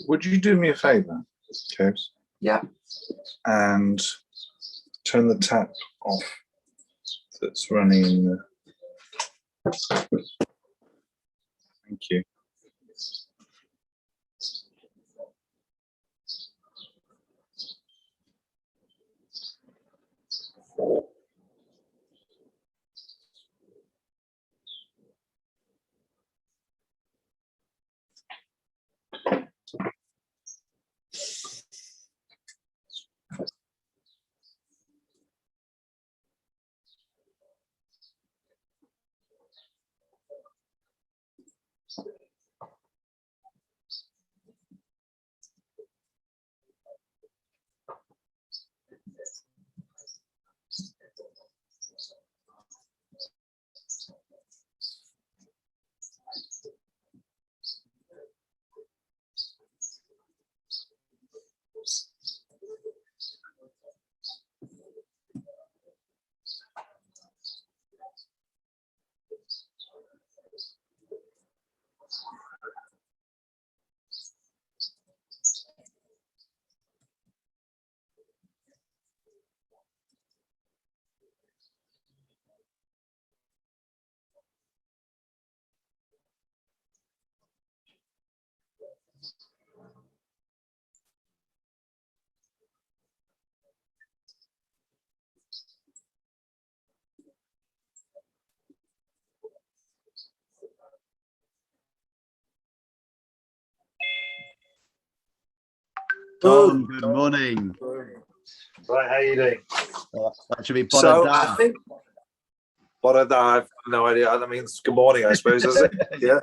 Would you do me a favour, Kebs? Yeah. And turn the tap off that's running in the... Thank you. Tom, good morning. Right, how you doing? That should be So I think I've no idea. That means good morning, I suppose, is it? Yeah.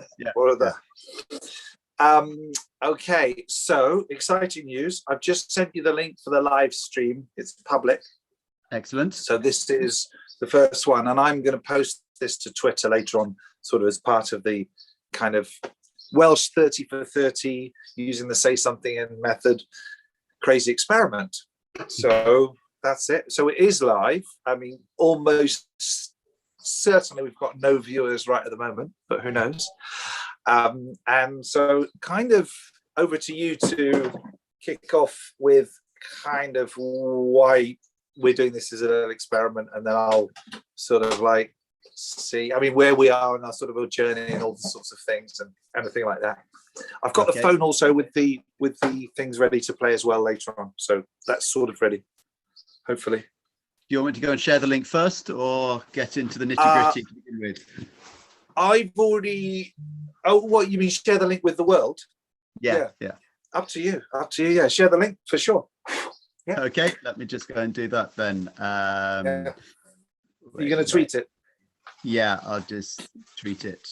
Okay, so exciting news. I've just sent you the link for the live stream. It's public. Excellent. So this is the first one, and I'm going to post this to Twitter later on, sort of as part of the kind of Welsh30For30 using the Say Something In method crazy experiment. So that's it. So it is live. I mean, almost certainly we've got no viewers right at the moment, but who knows? And so kind of over to you to kick off with kind of why we're doing this as an experiment, and then I'll sort of like see, I mean, where we are in our sort of a journey and all the sorts of things and anything like that. I've got the phone also with the things ready to play as well later on, so that's sort of ready, hopefully. Do you want me to go and share the link first, or get into the nitty-gritty to begin with? I've already... Oh, what, you mean share the link with the world? Yeah. Up to you. Yeah, share the link for sure. Yeah. Okay, let me just go and do that then. You're going to tweet it? Yeah, I'll just tweet it.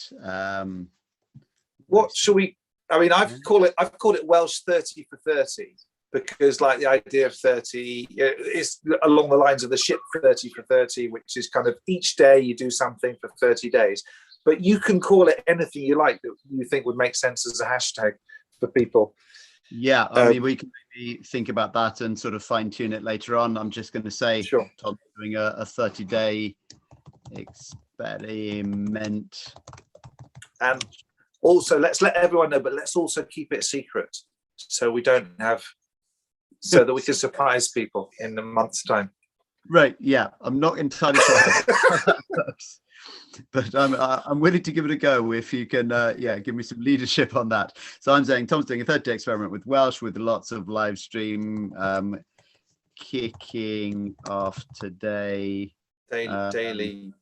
What should we? I mean, I've called it Welsh30For30 because, like, the idea of 30 is along the lines of the ship 30For30, which is kind of each day you do something for 30 days. But you can call it anything you like that you think would make sense as a hashtag for people. Yeah, I mean, we can maybe think about that and sort of fine tune it later on. I'm just going to say, sure, Tom's doing a 30-day experiment. And also, let's let everyone know, but let's also keep it a secret so we don't have, so that we can surprise people in a month's time. Right, yeah, I'm not entirely sure how that works. But I'm willing to give it a go if you can, give me some leadership on that. So I'm saying Tom's doing a 30-day experiment with Welsh with lots of live stream kicking off today. Daily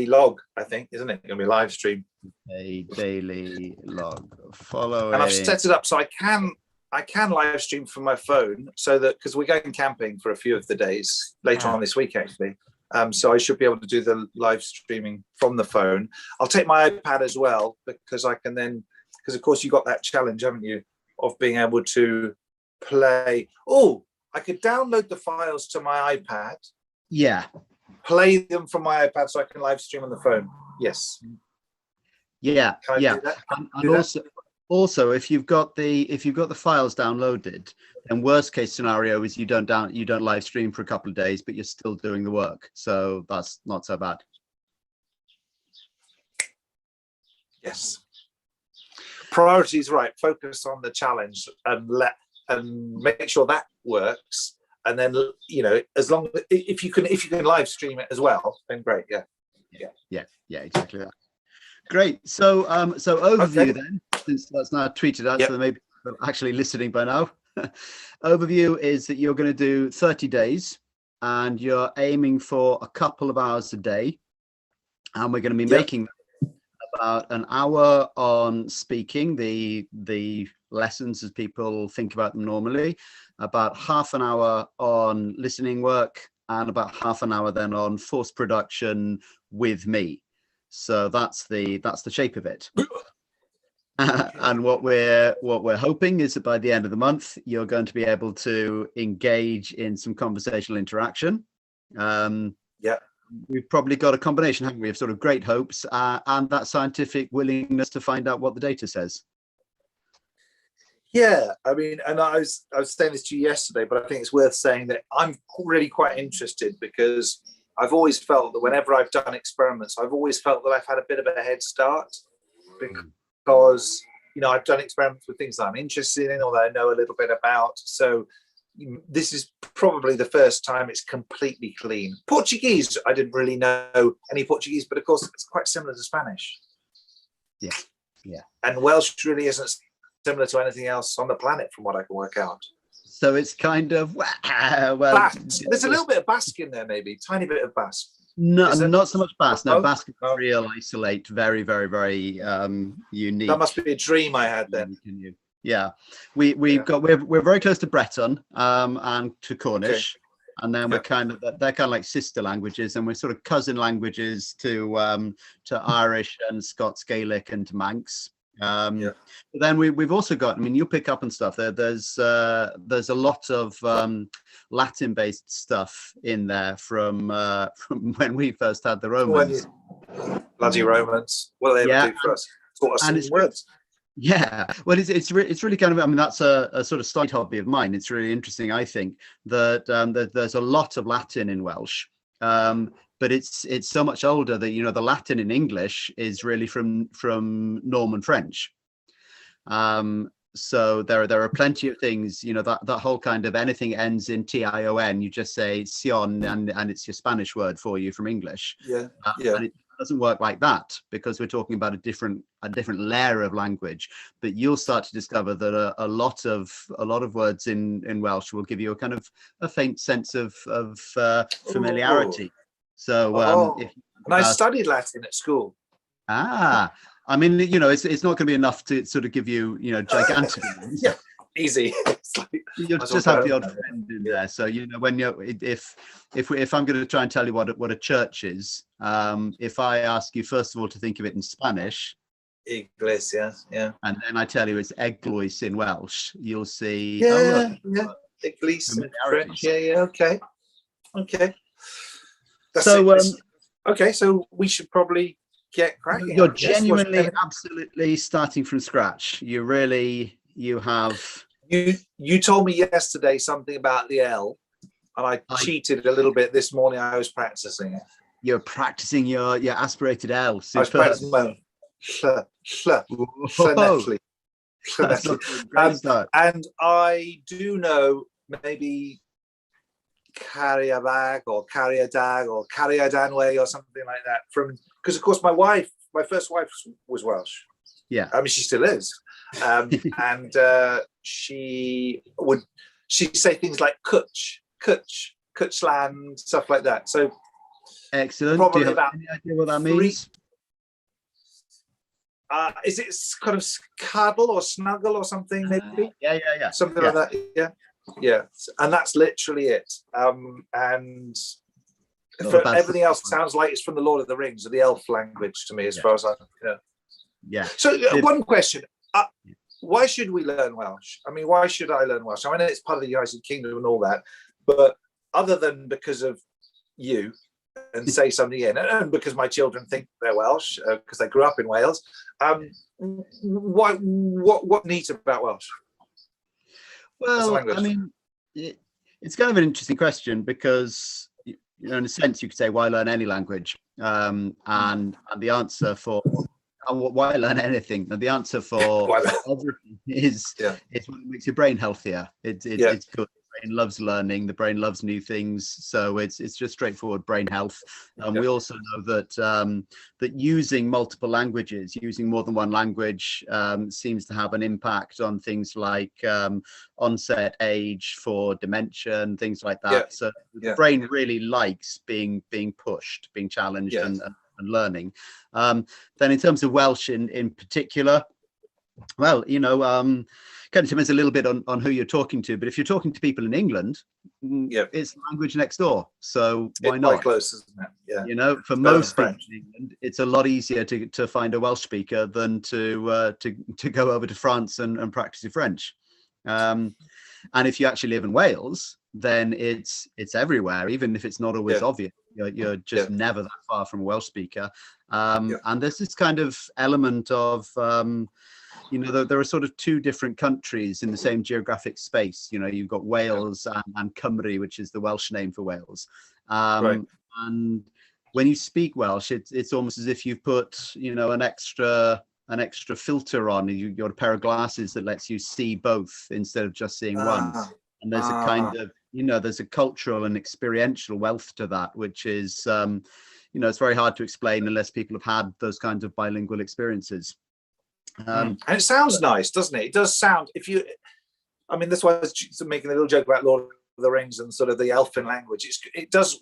log, I think, isn't it? Going to be live stream. A daily log following. And I've set it up so I can live stream from my phone, so that because we're going camping for a few of the days later on this week, actually. So I should be able to do the live streaming from the phone. I'll take my iPad as well, because I can then, because of course you got that challenge, haven't you, of being able to play. Oh, I could download the files to my iPad. Yeah. Play them from my iPad so I can live stream on the phone. Yes. Yeah. Can I do that? And also, Also, if you've got the files downloaded, then worst case scenario is you don't live stream for a couple of days, but you're still doing the work. So that's not so bad. Yes. Priorities, right? Focus on the challenge and make sure that works. And then, you know, as long if you can live stream it as well, then great. Yeah, exactly that. Great. So overview then, since that's now tweeted out, so maybe they're actually listening by now. Overview is that you're going to do 30 days and you're aiming for a couple of hours a day, and we're going to be making about an hour on speaking, the lessons as people think about them normally, about half an hour on listening work, and about half an hour then on forced production with me. So that's the shape of it. And what we're hoping is that by the end of the month, you're going to be able to engage in some conversational interaction. We've probably got a combination, haven't we, of sort of great hopes and that scientific willingness to find out what the data says. Yeah, I mean, and I was saying this to you yesterday, but I think it's worth saying that I'm really quite interested, because I've always felt that whenever I've done experiments, I've always felt that I've had a bit of a head start, because, you know, I've done experiments with things that I'm interested in or that I know a little bit about. So this is probably the first time it's completely clean. Portuguese, I didn't really know any Portuguese, but of course it's quite similar to Spanish. Yeah. And Welsh really isn't similar to anything else on the planet, from what I can work out. So it's kind of, well, there's a little bit of Basque in there, maybe tiny bit of Basque. No, not so much Basque. No, Basque is real isolate, very, very, very unique. That must be a dream I had then. Yeah, we're very close to Breton and to Cornish, and then they're kind of like sister languages, and we're sort of cousin languages to Irish and Scots Gaelic and to Manx. But then we've also got, I mean, you pick up on stuff there's a lot of Latin-based stuff in there from when we first had the Romans. Bloody Romans! What are they ever do for us? Taught us some words. Yeah, well, it's really kind of, I mean, that's a sort of side hobby of mine. It's really interesting, I think, that there's a lot of Latin in Welsh. But it's so much older that, you know, the Latin in English is really from Norman French. So there are plenty of things, you know, that whole kind of anything ends in tion, you just say sion, and it's your Spanish word for you from English. And it doesn't work like that, because we're talking about a different layer of language. But you'll start to discover that a lot of words in Welsh will give you a kind of a faint sense of familiarity. So and I studied Latin at school. I mean, you know, it's not going to be enough to sort of give you, you know, gigantic ones. Easy. You'll just have the odd friend in there. So, you know, when if I'm going to try and tell you what a church is, if I ask you first of all to think of it in Spanish, Iglesia, and then I tell you it's eglwys in Welsh, you'll see. Eglwys in French. Okay. So we should probably get cracking. You're genuinely, absolutely starting from scratch. You have. You told me yesterday something about the L, and I cheated a little bit this morning. I was practicing it. You're practicing your aspirated L. I was practicing my and I do know maybe Cariabag or Cariadag or Cariadanway or something like that, because of course my first wife was Welsh. I mean, she still is. And she'd say things like Cwtchland, stuff like that. So excellent. Probably do you have any idea what that means? Is it kind of cuddle or snuggle or something, maybe? Yeah. Something like that. Yeah. And that's literally it. And everything else sounds like it's from the Lord of the Rings or the elf language to me, as far as I know. So one question. Why should we learn Welsh? I mean, why should I learn Welsh? I mean, it's part of the United Kingdom and all that, but other than because of you and say something in, and because my children think they're Welsh because they grew up in Wales. What neat about Welsh? Well, I mean, it's kind of an interesting question because, you know, in a sense, you could say, why learn any language? And the answer for why learn anything? And the answer for everything is what makes your brain healthier. It's good. The brain loves learning. The brain loves new things. So it's just straightforward brain health. We also know that that using multiple languages, using more than one language, seems to have an impact on things like onset age for dementia and things like that. So the brain really likes being pushed, being challenged, and learning. Then in terms of Welsh in particular, well, you know, kind of depends a little bit on who you're talking to, but if you're talking to people in England, it's language next door, so why not? Quite close, isn't it? Yeah. You know, for most people in England, it's a lot easier to find a Welsh speaker than to go over to France and practice your French. And if you actually live in Wales, then it's everywhere, even if it's not always obvious. You're just never that far from a Welsh speaker. And there's this kind of element of you know, there are sort of two different countries in the same geographic space. You know, you've got Wales and Cymru, which is the Welsh name for Wales. And when you speak Welsh, it's almost as if you've put, you know, an extra filter on. You've got a pair of glasses that lets you see both instead of just seeing one. And there's a kind of, you know, there's a cultural and experiential wealth to that, which is, you know, it's very hard to explain unless people have had those kinds of bilingual experiences. And it sounds nice, doesn't it? It does sound, I mean, that's why I was making a little joke about Lord of the Rings and sort of the elfin language.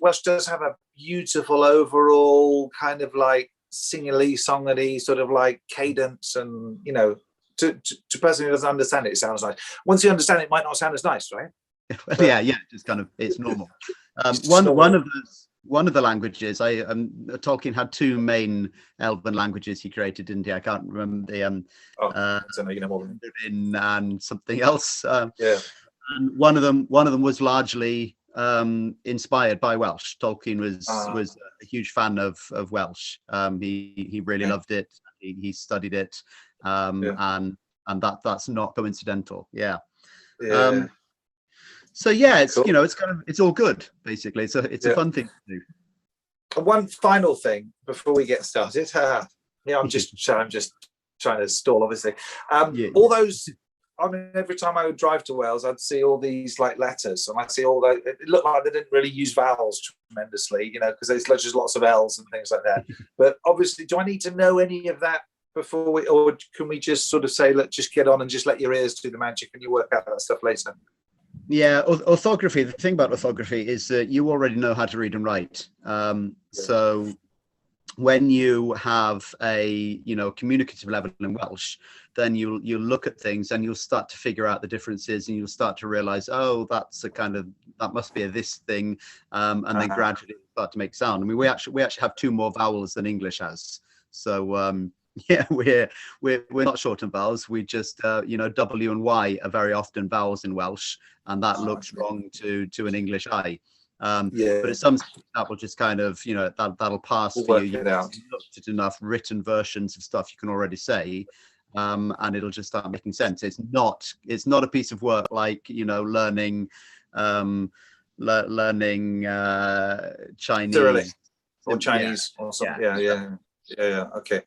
Welsh does have a beautiful overall kind of like singly, songity sort of like cadence, and, you know, to a person who doesn't understand it, it sounds nice. Once you understand it, it might not sound as nice, right? Well, just kind of, it's normal. One of the languages, Tolkien had two main Elven languages he created, didn't he? I can't remember the I don't know, you know more than me. And something else. And one of them was largely inspired by Welsh. Tolkien was a huge fan of Welsh. He really loved it. He studied it, and that's not coincidental. So it's cool. You know, it's all good, basically. It's a fun thing to do. One final thing before we get started. I'm just trying to stall, obviously. All those, I mean, every time I would drive to Wales, I'd see all these like letters, and I'd see all those. It looked like they didn't really use vowels tremendously, you know, because there's just lots of L's and things like that. But obviously, do I need to know any of that before or can we just sort of say, let's just get on and just let your ears do the magic and you work out that stuff later? Yeah, orthography. The thing about orthography is that you already know how to read and write. So when you have a, you know, communicative level in Welsh, then you'll look at things and you'll start to figure out the differences, and you'll start to realize, oh, that must be a this thing, and then gradually start to make sound. I mean, we actually have two more vowels than English has. So we're not short on vowels. We just you know, W and Y are very often vowels in Welsh, and that looks wrong to an English I. But at some stage that will just kind of, you know, that'll pass for you. You've looked at enough written versions of stuff you can already say, and it'll just start making sense. It's not a piece of work like, you know, learning Chinese or Chinese or something. Okay.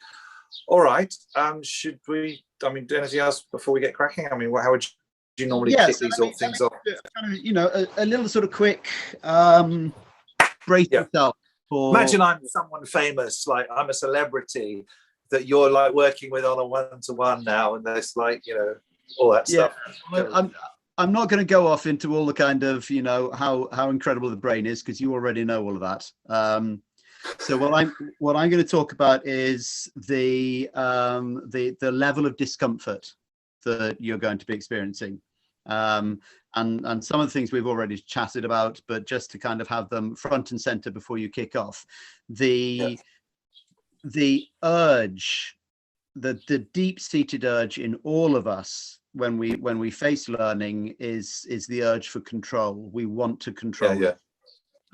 All right. Should we? I mean, anything else before we get cracking? I mean, how would you normally kick these things off? Kind of, you know, a little sort of quick brace yourself for. Imagine I'm someone famous, like I'm a celebrity that you're like working with on a one-to-one now, and there's like, you know, all that stuff. Well, I'm not going to go off into all the kind of, you know, how incredible the brain is, because you already know all of that. So what I'm going to talk about is the level of discomfort that you're going to be experiencing, and some of the things we've already chatted about, but just to kind of have them front and center before you kick off, the urge, the deep-seated urge in all of us when we face learning is the urge for control. We want to control it.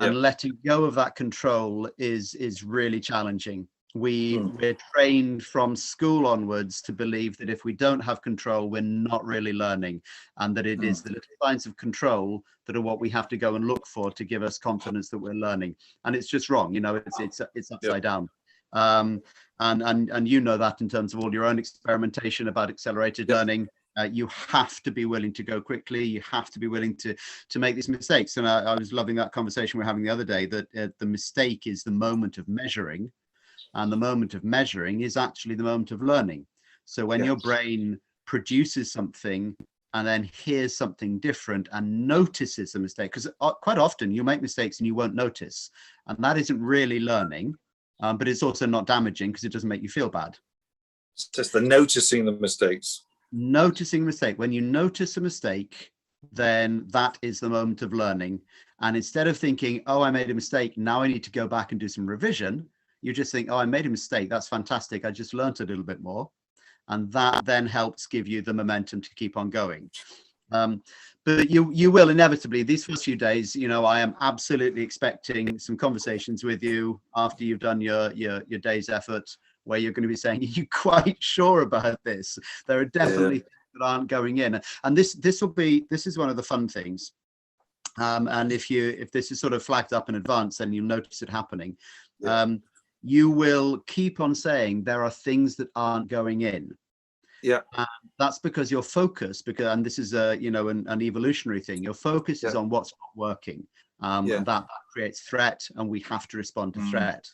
and letting go of that control is really challenging. We're trained from school onwards to believe that if we don't have control, we're not really learning, and that it is the little signs of control that are what we have to go and look for to give us confidence that we're learning. And it's just wrong. It's upside down. And you know that in terms of all your own experimentation about accelerated learning. You have to be willing to go quickly. You have to be willing to make these mistakes. And I was loving that conversation we were having the other day, that the mistake is the moment of measuring, and the moment of measuring is actually the moment of learning. So when your brain produces something and then hears something different and notices the mistake, because quite often you make mistakes and you won't notice, and that isn't really learning, but it's also not damaging because it doesn't make you feel bad. It's just the noticing the mistakes. Noticing a mistake. When you notice a mistake, then that is the moment of learning. And instead of thinking, oh, I made a mistake, now I need to go back and do some revision, you just think, oh, I made a mistake. That's fantastic. I just learned a little bit more. And that then helps give you the momentum to keep on going. But you will inevitably, these first few days, I am absolutely expecting some conversations with you after you've done your day's effort, where you're going to be saying, are you quite sure about this? There are definitely things that aren't going in. And this is one of the fun things. And if this is sort of flagged up in advance, then you'll notice it happening. You will keep on saying there are things that aren't going in. That's because your focus, and this is an evolutionary thing, your focus is on what's not working. And that creates threat, and we have to respond to threat.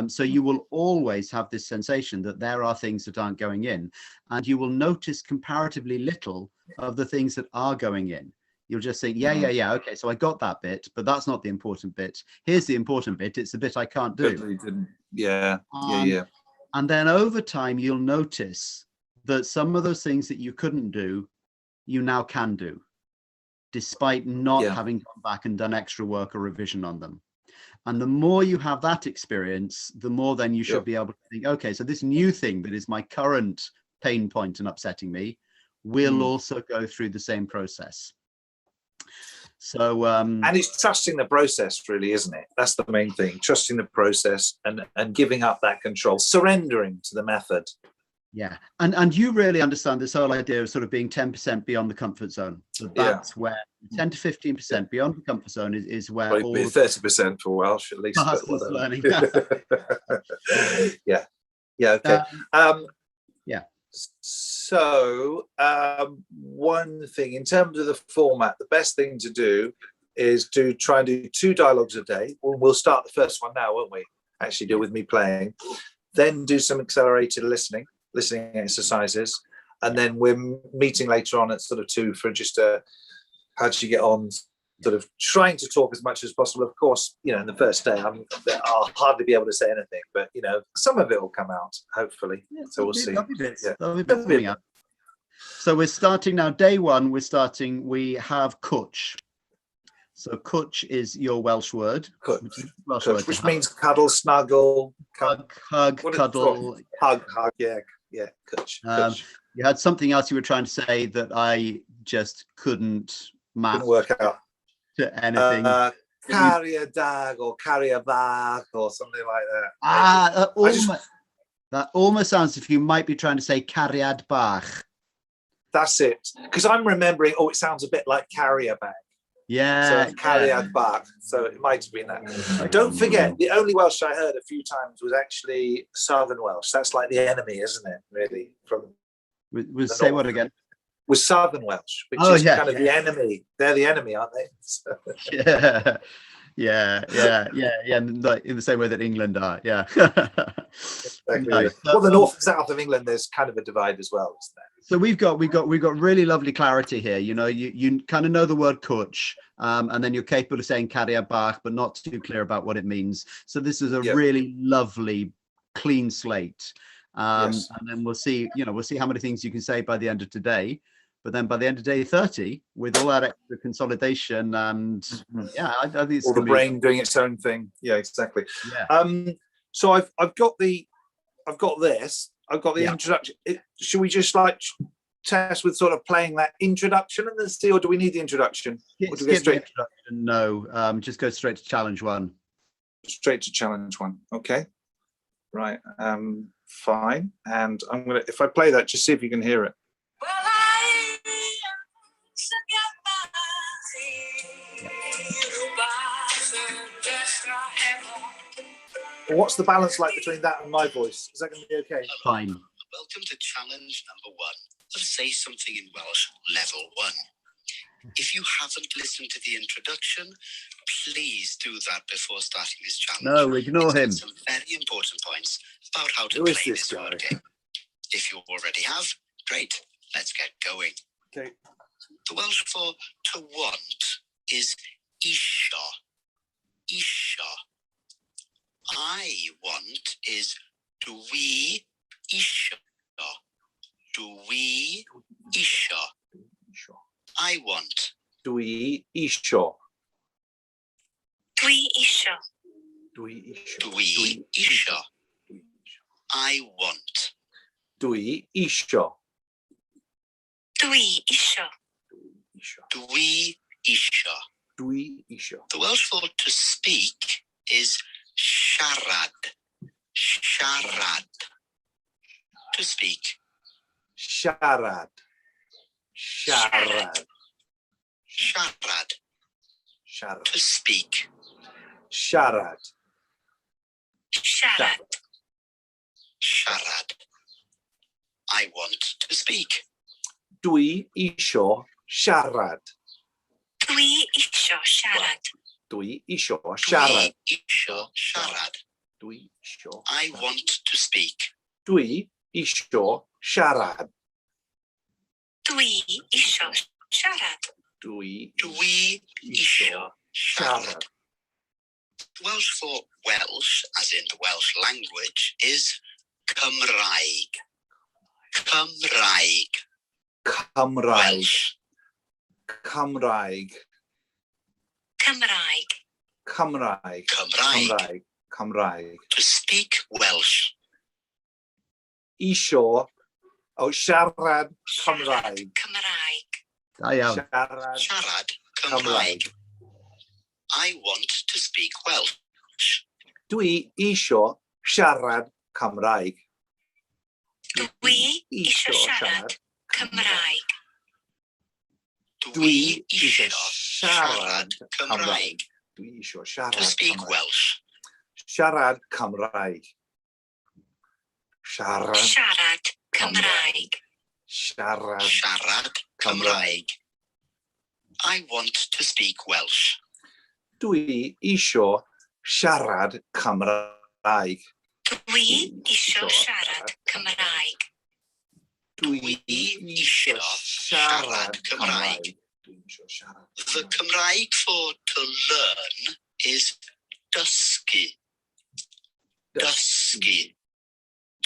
So you will always have this sensation that there are things that aren't going in, and you will notice comparatively little of the things that are going in. You'll just think, okay, so I got that bit, but that's not the important bit. Here's the important bit. It's the bit I can't do. And then over time, you'll notice that some of those things that you couldn't do, you now can do, despite not having gone back and done extra work or revision on them. And the more you have that experience, the more then you should be able to think, okay, so this new thing that is my current pain point and upsetting me will also go through the same process. So and it's trusting the process, really, isn't it? That's the main thing, trusting the process and giving up that control, surrendering to the method. And you really understand this whole idea of sort of being 10% beyond the comfort zone. So that's where 10 to 15% beyond the comfort zone is where probably all 30% for Welsh at least. Learning. Okay. So one thing in terms of the format, the best thing to do is to try and do 2 dialogues a day. We'll start the first one now, won't we? Actually do with me playing, then do some accelerated listening exercises, and then we're meeting later on at sort of 2 for just how do you get on, sort of trying to talk as much as possible. Of course, in the first day I'll hardly be able to say anything, but some of it will come out, hopefully. So we'll see. So we're starting now. Day 1, we have cwtch. So cwtch is your Welsh word. Cwtch, which means cuddle, snuggle, hug, cuddle. Hug, cwtch. You had something else you were trying to say that I just couldn't work out to anything. Carry a dag or carry a bag or something like that. That almost sounds as if you might be trying to say cariad bach. That's it. Because I'm remembering, it sounds a bit like carry a bag. So cariad bach. So it might have been that. Don't forget, the only Welsh I heard a few times was actually Southern Welsh. That's like the enemy, isn't it? Really, from say what again? Was Southern Welsh, which is kind of the enemy. They're the enemy, aren't they? So. Yeah. In the same way that England are. Exactly. Nice. Well, the north and south of England, there's kind of a divide as well, isn't there? So we've got really lovely clarity here. You kind of know the word cwtch, and then you're capable of saying cariad bach, but not too clear about what it means. So this is a really lovely, clean slate. And then we'll see how many things you can say by the end of today. But then by the end of day 30, with all that extra consolidation and I think it's all the brain doing its own thing. Yeah, exactly. So I've got this. I've got the introduction. Should we just test with sort of playing that introduction and then see, or do we need the introduction? Or do we go Skip the straight introduction, no, just go straight to challenge one. straight to challenge one? Okay, right, fine. And I'm gonna, if I play that, just see if you can hear it. What's the balance like between that and my voice? Is that going to be okay? Fine. Welcome to challenge number 1 of Say Something in Welsh level 1. If you haven't listened to the introduction, please do that before starting this challenge. No, ignore him. Some very important points about how to Who is play this this guy? word game. If you already have, great, let's get going. Okay. The Welsh for to want is isio. Isio. I want is dwi isio. Dwi isio. I want. Dwi isio. Dwi isio. Dwi isio. Dwi isio. I want. Dwi isio. Dwi isio. Dwi isio. Dwi isio. The Welsh for to speak is siarad. Siarad. To speak. Siarad. Siarad. Siarad. Siarad. To speak. Siarad. Siarad. Siarad. I want to speak. Dwi isio siarad. Dwi isio siarad. Dwi isio Dwi siarad. isio siarad. Dwi isio. I want to speak. Dwi isio siarad. Dwi isio siarad. Dwi Dwi isio siarad. siarad. Welsh for Welsh, as in the Welsh language, is Cymraeg. Cymraeg. Cymraeg. Welsh. Cymraeg. Cymraeg. Cymraeg. Cymraeg. Cymraeg. Cymraeg. To speak Welsh. Isio. Oh, siarad Cymraeg. Cymraeg. Da iawn. Siarad Siarad Cymraeg. Cymraeg. I want to speak Welsh. Dwi isio siarad Cymraeg. Dwi isio siarad Cymraeg. Dwi isio isio siarad siarad Cymraeg. Dwi isio siarad To speak Cymraeg. Welsh. Siarad Cymraeg. Siarad. Siarad Cymraeg. Siarad. Siarad Cymraeg. I want to speak Welsh. Dwi isio siarad Cymraeg. Dwi isio siarad Cymraeg. Dwi isio siarad Cymraeg. Dwi isio siarad. The Cymraeg for to learn is dysgu. Dysgu.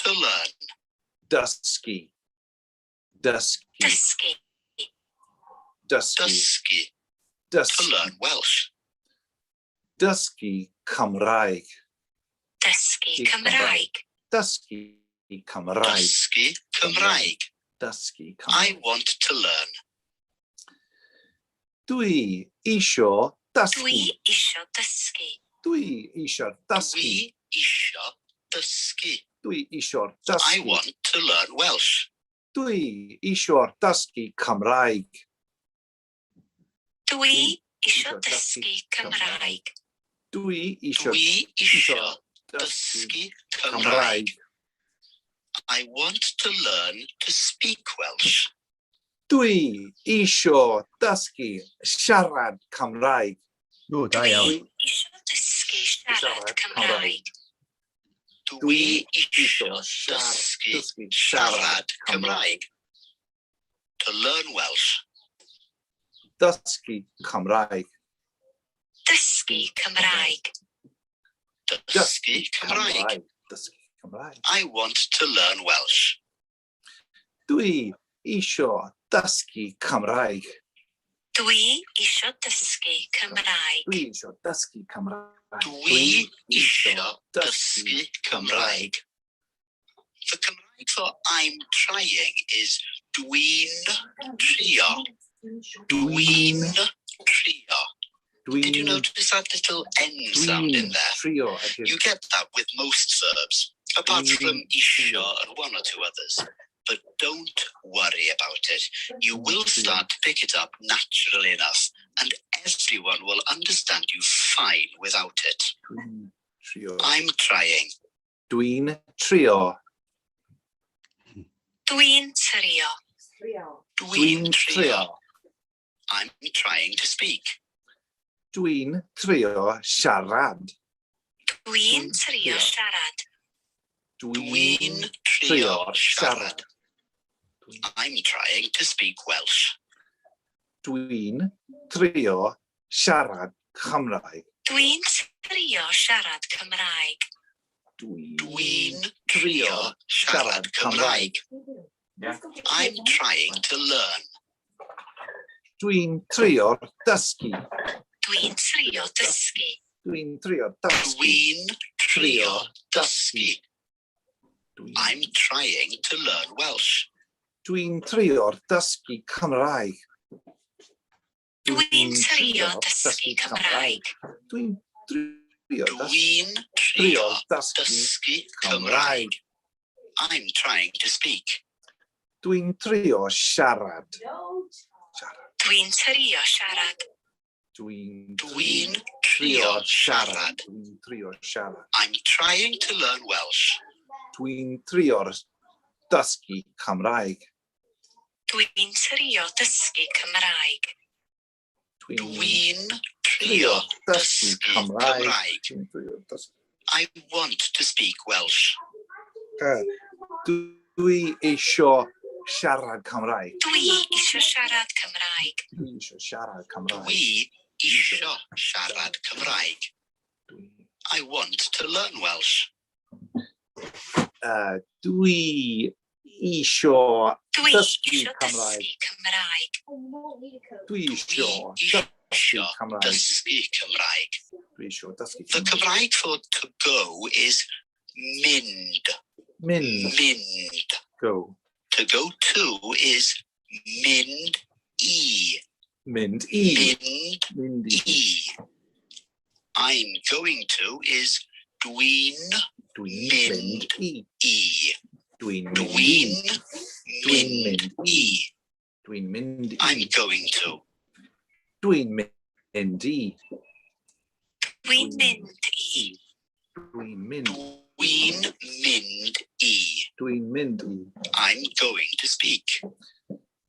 To learn. Dysgu. Dysgu. Dysgu. Dysgu. Dysgu. To learn Welsh. Dysgu Cymraeg. Dysgu Cymraeg. Dysgu Cymraeg. Dysgu Cymraeg. Dysgu I Cymraeg. want to learn. Dwi isio dysgu. Dwi isio dysgu. Dwi isio dysgu. Dwi isio dysgu. Dwi isio I dysgu. want to learn Welsh. Dwi isio dysgu Cymraeg. Dwi isio dysgu Cymraeg. Dwi isio Dwi isio dysgu dysgu Cymraeg. Cymraeg. I want to learn to speak Welsh. Dwi isio dysgu siarad Cymraeg. O, da iawn. Dwi isio dysgu siarad Cymraeg. Dwi isio dysgu siarad Cymraeg. To learn Welsh. Dysgu Cymraeg. Dysgu Cymraeg. Dysgu Cymraeg. Dysgu Cymraeg. I want to learn Welsh. Dwi isio dysgu Cymraeg. Dwi isio dysgu Cymraeg. Dwi isio dysgu Cymraeg. Dwi isio dysgu Cymraeg. The Cymraeg for I'm trying is Dwi'n trio. Dwi'n trio. Did you notice that little N sound in there? Trio. You get that with most verbs, apart from isio and one or two others. But don't worry about it. You will start to pick it up naturally enough, and everyone will understand you fine without it. Trio. I'm trying. Dwi'n trio. Dwi'n trio. Dwi'n trio. I'm trying to speak. Dwi'n trio siarad. Dwi'n trio siarad. Dwi'n trio siarad. I'm trying to speak Welsh. Dwi'n trio siarad Cymraeg. Dwi'n trio siarad Cymraeg. Dwi'n trio siarad Cymraeg. I'm trying to learn. Dwi'n trio dysgu. Dwi'n trio dysgu. Dwi'n trio dysgu. Dwi'n trio dysgu. I'm trying to learn Welsh. Dwi'n trio dysgu Cymraeg. Dwi'n trio dysgu Cymraeg. Dwi'n trio Dwi'n trio dysgu dysgu Cymraeg. I'm trying to speak. Dwi'n trio siarad. Dwi'n trio siarad. Dwi'n trio siarad. Dwi'n trio siarad. I'm trying to learn Welsh. Dwi'n trio dysgu Cymraeg. Dwi'n trio dysgu Cymraeg. Dwi'n trio dysgu Cymraeg. I want to speak Welsh. Dwi isio siarad Cymraeg. Dwi isio siarad Cymraeg. Dwi isio siarad Cymraeg. Dwi isio siarad Cymraeg. I want to learn Welsh. Dwi isio dysgu Cymraeg. Cymraeg. Dwi isio Isio Cymraeg. dysgu Cymraeg. Dwi isio dysgu The Cymraeg. Cymraeg for to go is mynd. Mynd. Mynd. Go. To go to is mynd I. Mynd I. Mynd Mynd I. I. I'm going to is dwi'n Dwi'n mynd mynd I. I. Dwi'n mynd Dwi'n I. mynd I. Dwi'n mynd I'm I. going to. Dwi'n mynd I. Dwi'n mynd I. Dwi'n mynd. Dwi'n mynd I. Dwi'n mynd I. I'm going to speak.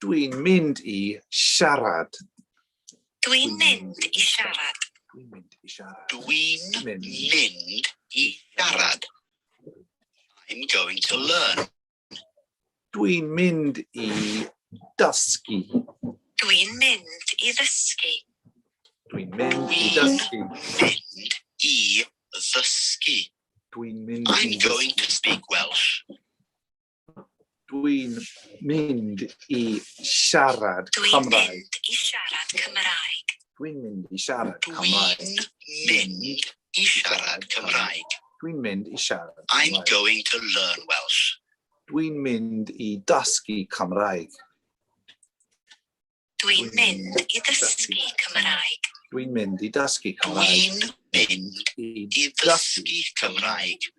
Dwi'n mynd I siarad. Dwi'n mynd I siarad. Dwi'n mynd I siarad. Dwi'n Mynd. mynd I siarad. I'm going to learn. Dwi'n mynd I dysgu. Dwi'n mynd I ddysgu. Dwi'n mynd I Dwi'n dysgu. mynd I ddysgu. Dwi'n mynd I'm I going dysgu. to speak Welsh. Dwi'n mynd I siarad Dwi'n Cymraeg. mynd I siarad Cymraeg. Dwi'n mynd I siarad Cymraeg. Dwi'n mynd I siarad Cymraeg. Dwi'n mynd I siarad I'm Cymraeg. going to learn Welsh. Dwi'n mynd I dysgu Cymraeg. Dwi'n mynd I ddysgu Cymraeg. Dwi'n mynd I dysgu Cymraeg. Dwi'n mynd I ddysgu Cymraeg.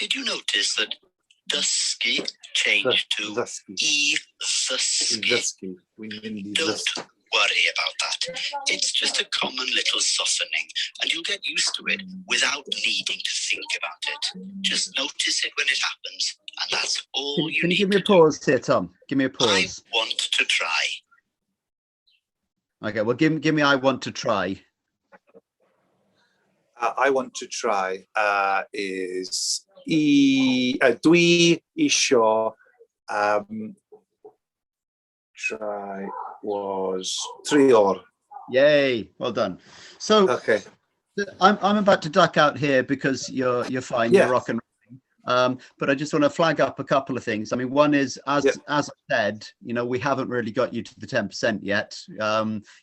Did you notice that dysgu changed to Ddysgu. I I ddysgu? ddysgu. Dwi'n mynd I Don't ddysgu. worry about that. It's just a common little softening, and you'll get used to it without needing to think about it. Just notice it when it happens, and that's all you Can you need give me a to do. pause here, Tom? Give me a I pause. want to try. Okay, well, give me I want to try. I want to try is dwi isio try was trio. Yay, well done. So Okay. I'm about to duck out here because you're fine, Yeah. you're rock and rolling. But I just want to flag up a couple of things. I mean, one is, as I said, you know, we haven't really got you to the 10% yet.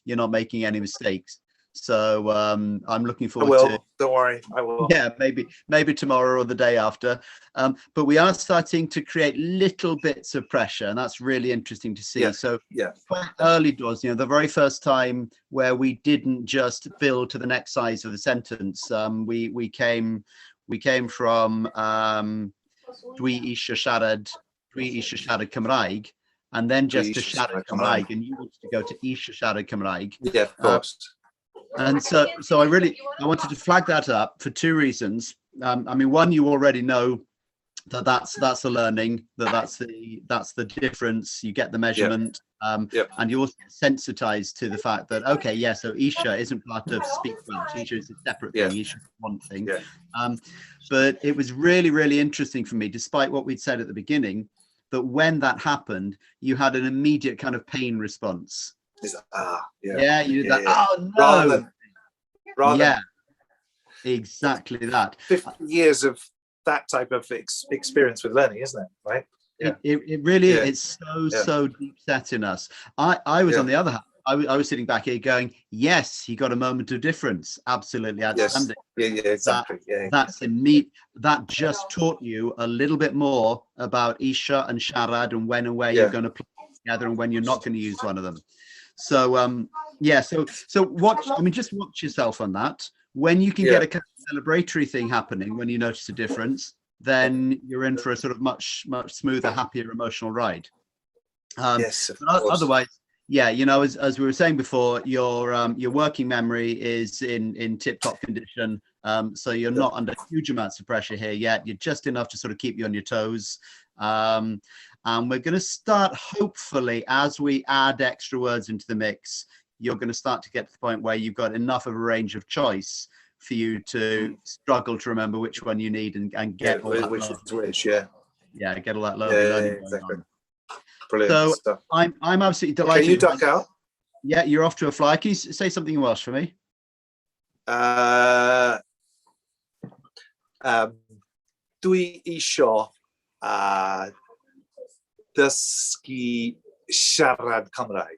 You're not making any mistakes. So I'm looking I forward will. to. Don't worry, I will. Yeah, maybe tomorrow or the day after. But we are starting to create little bits of pressure, and that's really interesting to see. Yeah. So Yeah. quite early doors, the very first time where we didn't just build to the next size of the sentence. We came from dwi eisiau siarad Cymraeg, and then just to siarad Cymraeg, and you wanted to go to eisiau siarad Cymraeg. Yeah, of course. And so I wanted to flag that up for two reasons. I mean, one, you already know that's the learning, that's the difference. You get the measurement, and you also get sensitized to the fact that, okay, yeah, so Isha isn't part of Speak Welsh. Isha is a separate thing. Isha is one thing. But it was really, really interesting for me, despite what we'd said at the beginning, that when that happened, you had an immediate kind of pain response. You did that. Oh no! Rather than exactly that. 50 years of that type of experience with learning, isn't it? Right? Yeah. It really is. It's so deep set in us. I was on the other hand. I was sitting back here going, yes, he got a moment of difference. Absolutely outstanding. Yes. Yeah, exactly. That's immediate. That just taught you a little bit more about Isha and Sharad and when and where you're going to play together and when you're not going to use one of them. So so watch. I mean, just watch yourself on that. When you can get a kind of celebratory thing happening, when you notice a difference, then you're in for a sort of much smoother, happier emotional ride. Yes. Otherwise, as we were saying before, your working memory is in tip-top condition. So you're not under huge amounts of pressure here yet. You're just enough to sort of keep you on your toes. And we're going to start, hopefully, as we add extra words into the mix, you're going to start to get to the point where you've got enough of a range of choice for you to struggle to remember which one you need and get all that. Which is which, get all that learning exactly. going on. Brilliant So stuff. I'm absolutely delighted. Can you duck out? Yeah, you're off to a fly. Can you say something in Welsh for me? Dwi isio dysgu siarad Cymraeg.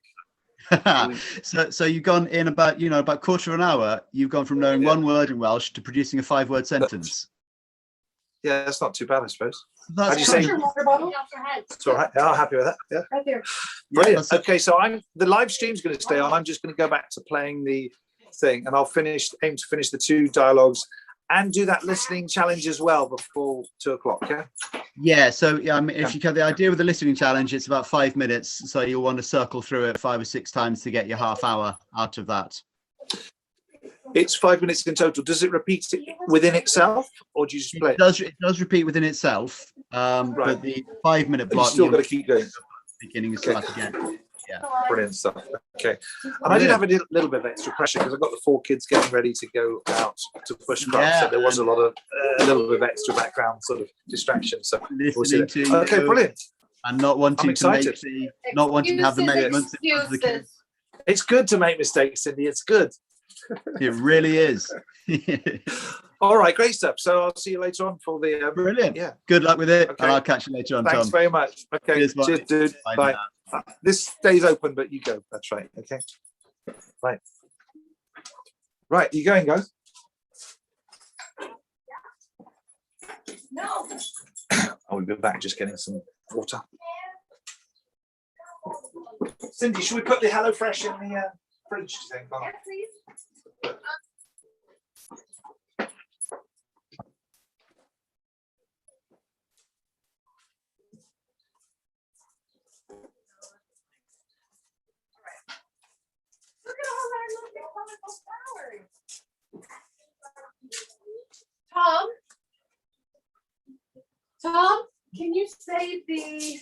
So you've gone in about quarter of an hour. You've gone from knowing one word in Welsh to producing a 5-word sentence. Yeah, that's not too bad, I suppose. That's How do you say? Water bottle? It's all right. I'm happy with that. Yeah. Right there. Brilliant. Okay, so the live stream's going to stay on. I'm just going to go back to playing the thing, and I'll aim to finish the 2 dialogues and do that listening challenge as well before 2 o'clock. Yeah. Yeah. So if you have the idea with the listening challenge, it's about 5 minutes. So you'll want to circle through it 5 or 6 times to get your half hour out of that. It's 5 minutes in total. Does it repeat it within itself, or do you just play it? It does repeat within itself. But the 5-minute block, you still got to keep going. Beginning and start again. Yeah. Brilliant stuff. Okay. And I did have a little bit of extra pressure because I've got the 4 kids getting ready to go out to bushcraft. So there was a little bit of extra background sort of distraction. So listening to you. Okay, brilliant. And not wanting to have the measurements in front of the kids. It's good to make mistakes, Cindy. It's good. It really is. All right, great stuff. So I'll see you later on for the brilliant. Yeah. Good luck with it. Okay. And I'll catch you later on. Thanks Tom. very much. Okay. Cheers, dude. Bye. This stays open, but you go. That's right. Okay. Right. Right. You going, guys? No. We'll be back just getting some water. Cindy, should we put the HelloFresh in the fridge thing? Yeah, please. Look at all that little colorful flowers. Tom, can you save the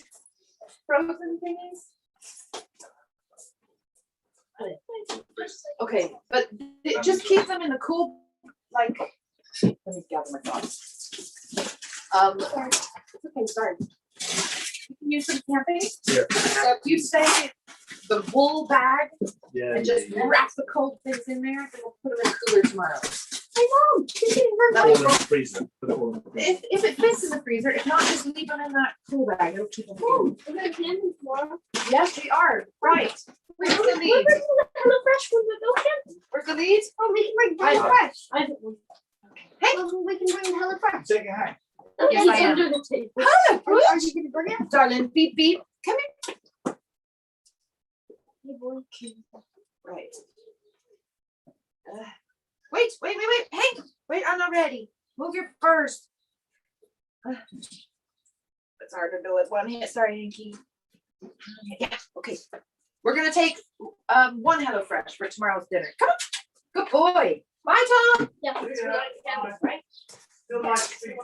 frozen thingies? Okay, but just keep them in the cool, like, let me gather my thoughts. Okay, sorry. You can use some camping. Yeah. So if you say the wool bag and just wrap the cold things in there, and we'll put them in the cooler tomorrow. I know. If it fits in the freezer, if not, just leave them in that cool bag. It'll keep them cool. Yes, they are. Right. Where's the lead? Hello Fresh when we go again. Where's the lead? Oh, we can bring Hello Fresh. I don't know. Hey. Well, we can bring Hello Fresh. Take a hang. Yes, He's I am. under the table. Hello, Are you going to bring it? darling. Beep beep. Come here. Hey, boy. Right. Wait. Hey, wait. I'm not ready. Move your first. It's hard to do with one hand. Sorry, Hanky. Yeah. Okay. We're gonna take one HelloFresh for tomorrow's dinner. Come on. Good boy. Bye, Tom. Yeah. It's really right. Still like to see you.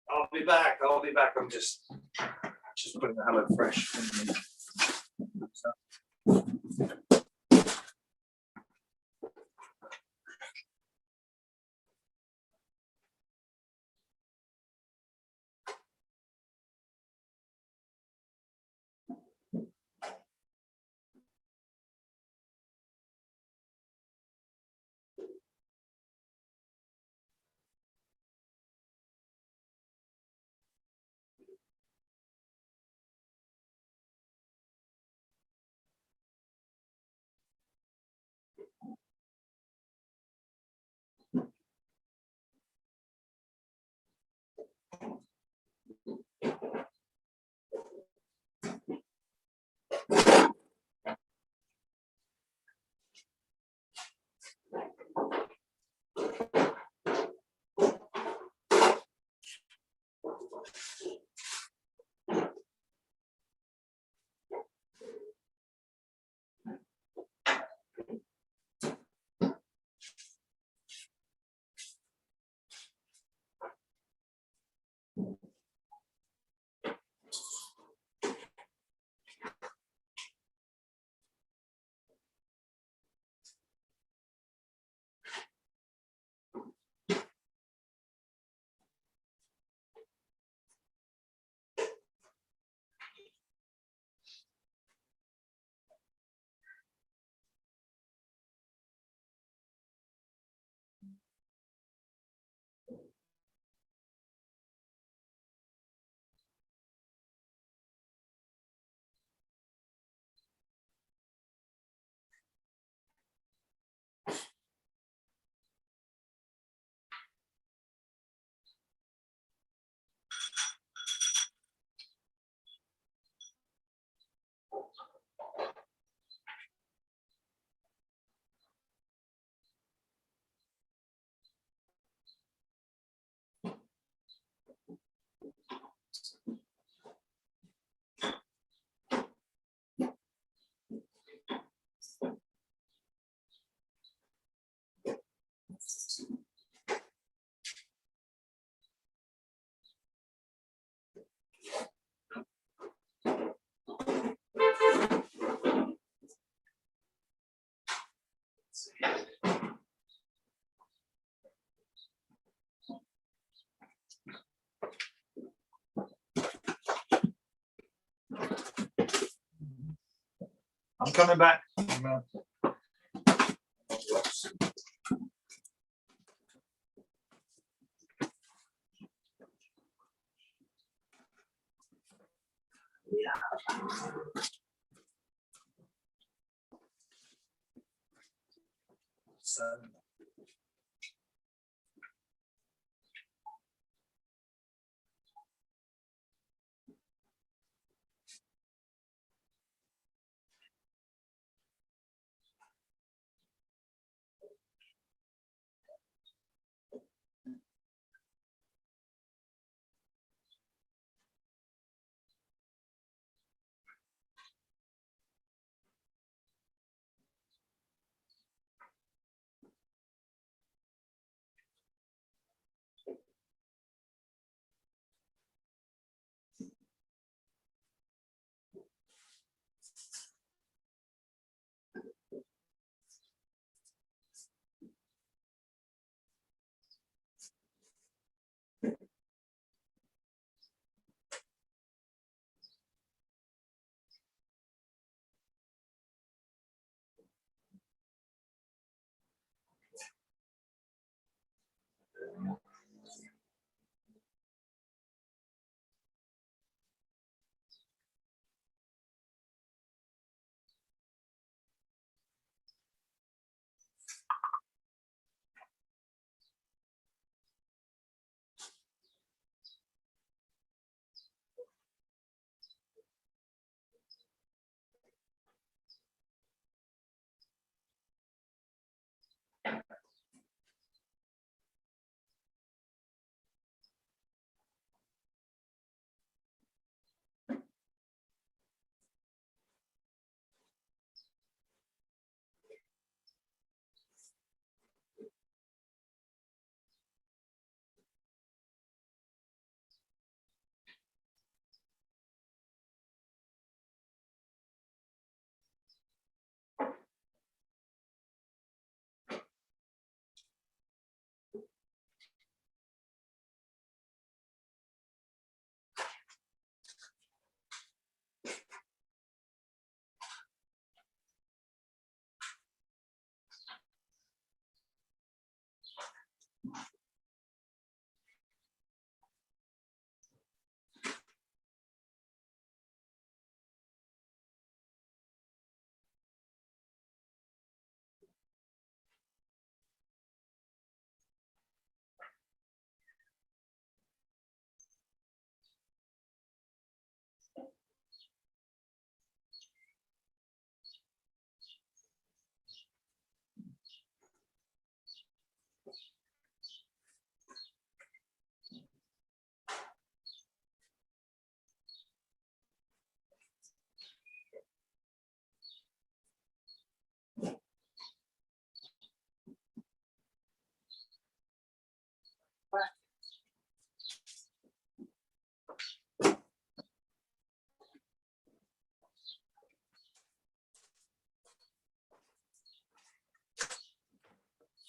I'll be back. I'm just putting the Hello Fresh in the I'm coming back. So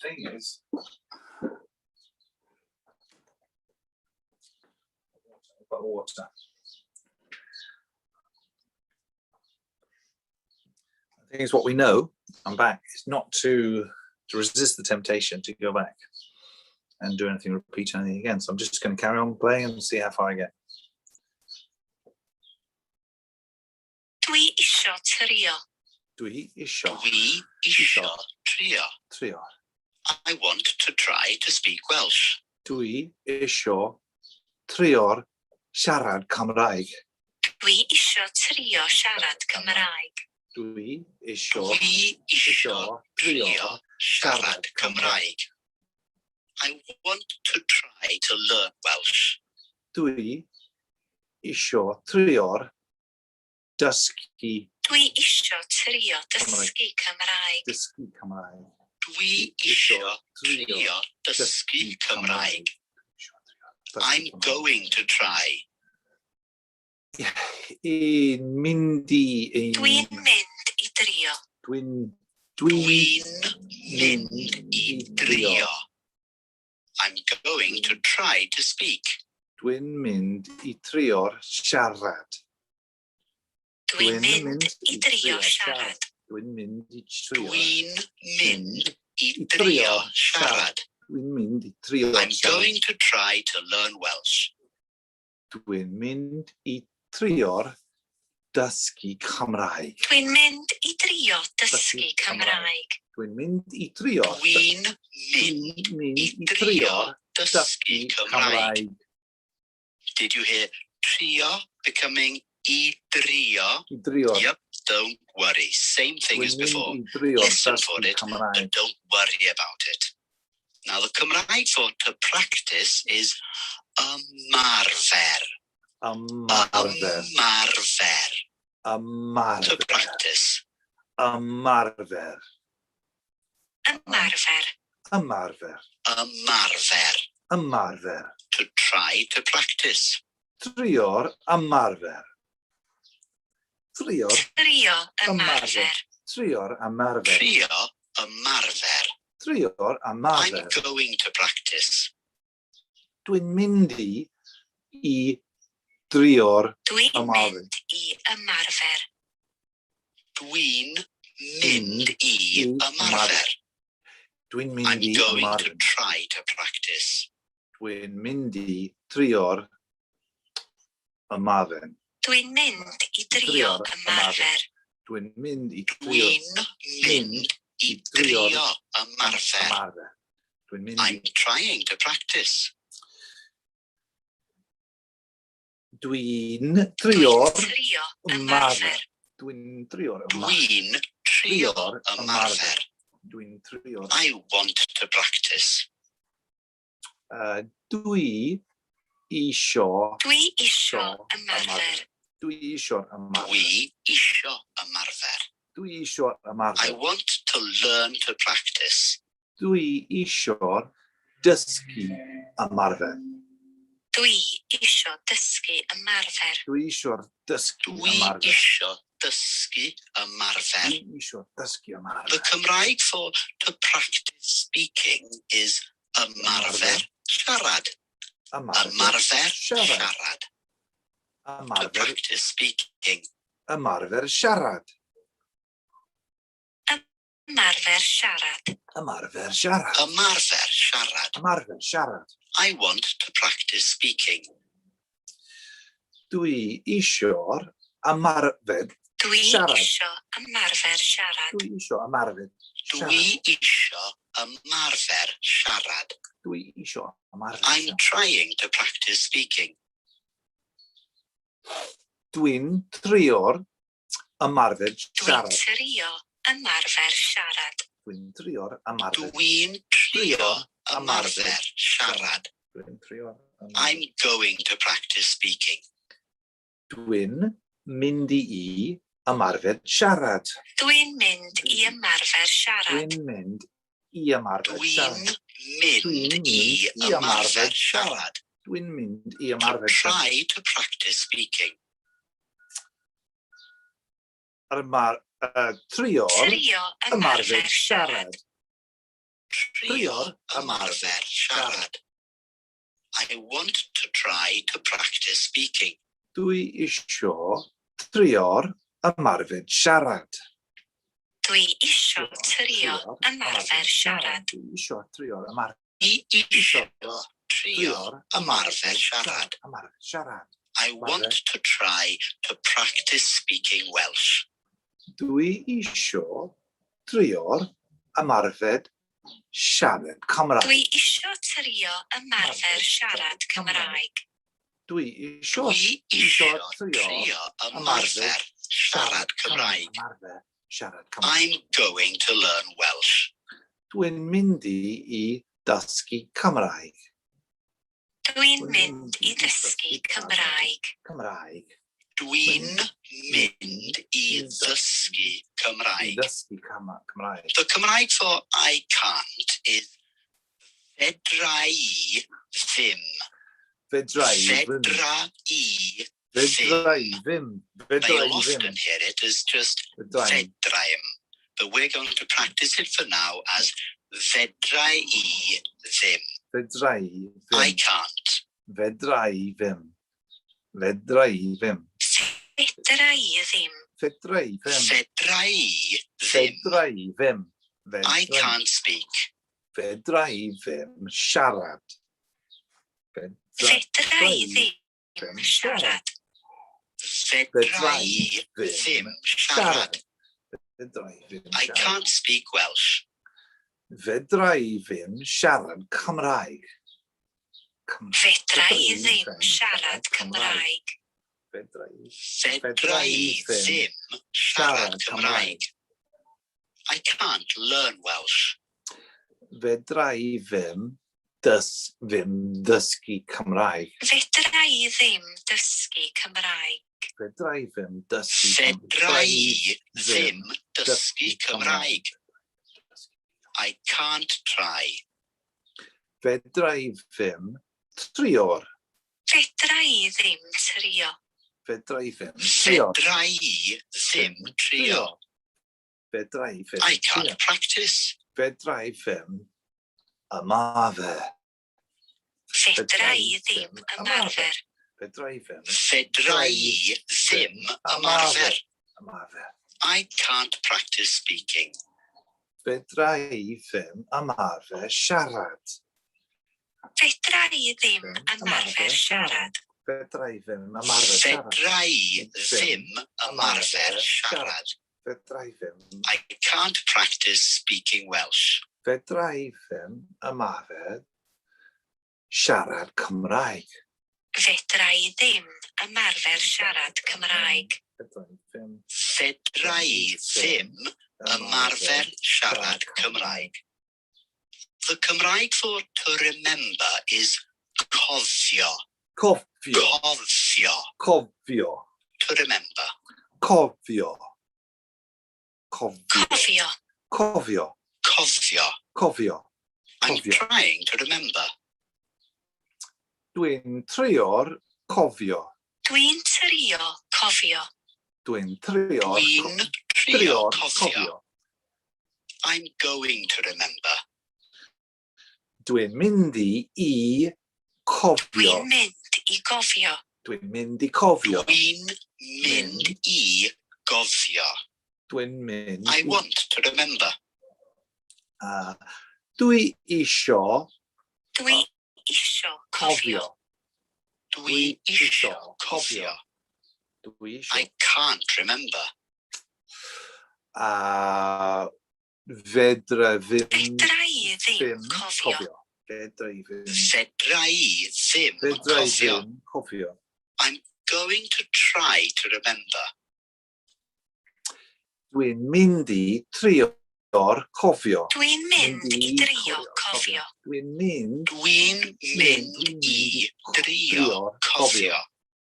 thing is, I've got water. The thing is, what we know, I'm back, is not to resist the temptation to go back and do anything, repeat anything again. So I'm just going to carry on playing and see how far I get. Dwi isio trio. Dwi isio Dwi isio trio. trio. I want to try to speak Welsh. Dwi isio trio'r siarad Cymraeg. Dwi isio trio siarad Cymraeg. Dwi isio Dwi isio trio siarad Cymraeg. I want to try to learn Welsh. Dwi isio trio'r dysgu Dwi isio trio dysgu Cymraeg. dysgu Cymraeg. Dwi isio trio dysgu Cymraeg. I'm going to try. In mynd i Dwi'n mynd i drio. Dwi'n Dwi'n mynd i drio. I'm going to try to speak. Dwi'n mynd i trio'r siarad. Dwi'n mynd i drio siarad. Dwi'n mynd i trio. Dwi'n mynd i drio siarad. Dwi'n mynd i trio I'm siarad. going to try to learn Welsh. Dwi'n mynd i trio'r dysgu Cymraeg. Dwi'n mynd i drio dysgu Cymraeg. Dwi'n mynd i trio. Dwi'n mynd i drio dysgu Cymraeg. Did you hear trio becoming I drio? I drio. Yep, don't worry. Same thing as before. Dwi'n mynd i trio Listen for dysgu it, Cymraeg. but don't worry about it. Now, the Cymraeg for to practice is ymarfer. Ymarfer. Ymarfer. To Ymarfer. practice. Ymarfer. Ymarfer. Ymarfer. Ymarfer. Ymarfer. To try to practice. Trio'r ymarfer. Trio'r Trio ymarfer. Trio'r ymarfer. Trio ymarfer. Trio'r I'm ymarfer. going to practice. Dwi'n mynd i drio'r Dwi'n ymarfer. mynd i ymarfer. Dwi'n mynd i ymarfer. Dwi'n mynd I'm i going to ymarfer. try to practice. Dwi'n mynd i drio'r ymarfer. Dwi'n mynd i drio ymarfer. Dwi'n mynd i Dwi'n mynd i drio ymarfer. ymarfer. Dwi'n mynd I'm trying to practice. Dwi'n drio'r Trio ymarfer. ymarfer. Dwi'n drio'r ymarfer. Dwi'n trio ymarfer. Dwi'n drio'r I want to practice. Dwi isio Dwi isio ymarfer. Dwi isio'r ymarfer. Dwi isio ymarfer. Dwi isio'r I ymarfer. want to learn to practice. Dwi isio'r dysgu ymarfer. Dwi isio dysgu ymarfer. Dwi isio'r dysgu Dwi ymarfer. isio dysgu ymarfer. Dwi isio'r dysgu The ymarfer. Cymraeg for to practice speaking is ymarfer siarad. Ymarfer siarad. To Ymarfer. practice speaking. Ymarfer siarad. Ymarfer siarad. Ymarfer siarad. Ymarfer siarad. Ymarfer siarad. I want to practice speaking. Dwi isio'r ymarfer Dwi siarad. isio ymarfer siarad. Dwi isio ymarfer siarad. Dwi isio ymarfer siarad. Dwi isio ymarfer I'm siarad. trying to practice speaking. Dwi'n trio'r ymarfer Dwi'n siarad. trio ymarfer siarad. Dwi'n trio'r ymarfer. Dwi'n trio ymarfer siarad. Dwi'n trio'r I'm ymarfer. going to practice speaking. Dwi'n mynd i ymarfer siarad. Dwi'n mynd i ymarfer siarad. Dwi'n mynd i ymarfer siarad. Dwi'n mynd i ymarfer siarad. Dwi'n mynd i To ymarfer siarad. try to practice speaking. Trio'r Trio ymarfer ymarfer siarad. siarad. trio ymarfer siarad. I want to try to practice speaking. Dwi isio trio'r ymarfer siarad. Dwi isio trio ymarfer siarad. Dwi isio trio'r ymarfer I isio trio ymarfer siarad. Ymarfer siarad. I want to try to practice speaking Welsh. Dwi isio trio'r ymarfer siarad Cymraeg. Dwi isio trio ymarfer siarad Cymraeg. Dwi isio trio ymarfer siarad Cymraeg. ymarfer siarad Cymraeg. I'm going to learn Welsh. Dwi'n mynd i dysgu Cymraeg. Dwi'n mynd i ddysgu Cymraeg. Cymraeg. Dwi'n mynd i ddysgu I Cymraeg. ddysgu Cymraeg. The Cymraeg for I can't is fedra I ddim. Fedra i ddim. Fedra I Fedra i ddim. ddim. Fedra Now i you'll often ddim. hear it as just Fedra i. fedraim, but we're going to practice it for now as fedra I ddim. Fedra i I ddim. can't. Fedra i ddim. Fedra i ddim. Fedra i ddim. Fedra i ddim. Fedra I ddim. Fedra i ddim. I can't speak. Fedra i ddim siarad. Fedra i ddim siarad. Fedra I ddim siarad. Fedra i ddim I siarad. can't speak Welsh. Fedra i ddim siarad Cymraeg. Fedra i ddim siarad Cymraeg. Fedra i. Fedra I ddim siarad Cymraeg. I can't learn Welsh. Fedra i ddim dysgu Cymraeg. Fedra i ddim dysgu Cymraeg. Fedra i ddim dysgu Fedra I ddim dysgu Cymraeg. I can't try. Fedra i ddim trio'r. Fedra i ddim trio. Fedra i ddim trio'r. Fedra I ddim trio. Fedra i ddim I can't practice. Fedra i ddim ymarfer. Fedra i ddim ymarfer. Fedra i ddim Fedra I ddim ymarfer. ymarfer. I can't practice speaking. Fedra i ddim ymarfer siarad. Fedra i ddim ymarfer siarad. Fedra i ddim ymarfer siarad. Fedra I ddim ymarfer siarad. Fedra i ddim. I can't practice speaking Welsh. Fedra i ddim ymarfer siarad Cymraeg. Fedra i ddim ymarfer siarad Cymraeg. Fedra i ddim. Fedra I ddim ymarfer siarad Cymraeg. The Cymraeg for to remember is cofio. Cofio. Cofio. Cofio. To remember. Cofio. Cofio. Cofio. Cofio. Cofio. Cofio. I'm Cofio. trying to remember. Dwi'n trio'r cofio. Dwi'n trio cofio. Dwi'n trio'r Dwi'n trio trio'r cofio. cofio. I'm going to remember. Dwi'n mynd i cofio. Dwi'n mynd i gofio. Dwi'n mynd i cofio. Dwi'n mynd i gofio. Dwi'n mynd I want to remember. Dwi isio Dwi isio cofio. cofio. Dwi isio cofio. Dwi isio. I can't remember. Fedra ddim Fedra i ddim cofio. Fedra i ddim. Fedra I ddim Fedra i cofio. ddim cofio. I'm going to try to remember. Dwi'n mynd i trio'r cofio. Dwi'n mynd i drio cofio. Dwi'n mynd Dwi'n mynd i drio cofio.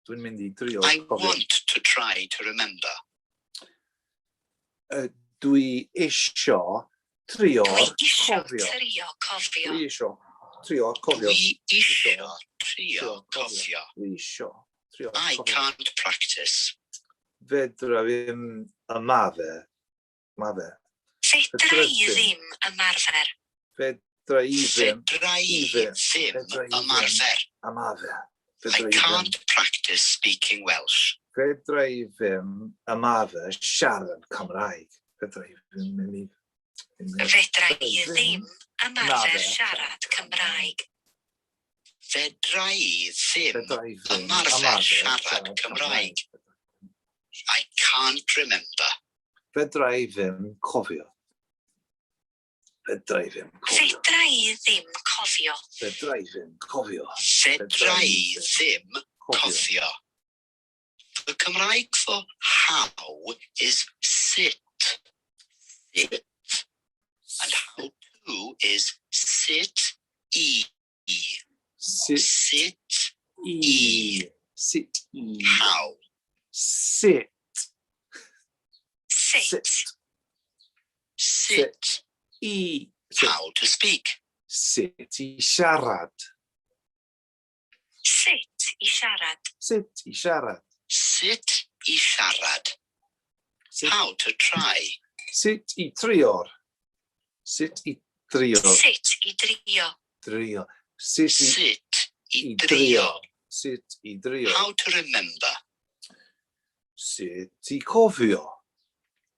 Dwi'n mynd i drio I cofio. want to try to remember. Dwi isio trio'r Dwi isio cofio. trio cofio. Dwi isio trio'r cofio. Dwi isio trio cofio. Dwi isio trio'r I cofio. can't practice. Fedra ddim ymarfer. Fedra i ddim ymarfer. Fedra Fedra i ddim. Fedra i ddim ymarfer. Ymarfer. I can't practice speaking Welsh. Fedra i ddim ymarfer siarad Cymraeg. Fedra i ddim. Fedra i ddim ymarfer siarad Cymraeg. Fedra i ddim ymarfer siarad Cymraeg. I can't remember. Fedra i ddim cofio. Fedra i ddim cofio. Fedra i ddim cofio. Fedra i ddim cofio. Fedra i ddim cofio. The Cymraeg for how is sit. Sit. And how to is sit e. Sit Sit e. Sit e. how. Sit. Sit. Sit. E. How to speak. Sit i siarad. Sit i siarad. Sit i siarad. Sit i siarad. Sit, How to try. sit i trior. Sit i trior. Sit i drio. Drio. Sit i Sit i drio. drio. Sit i drio. How to remember. Sit i cofio.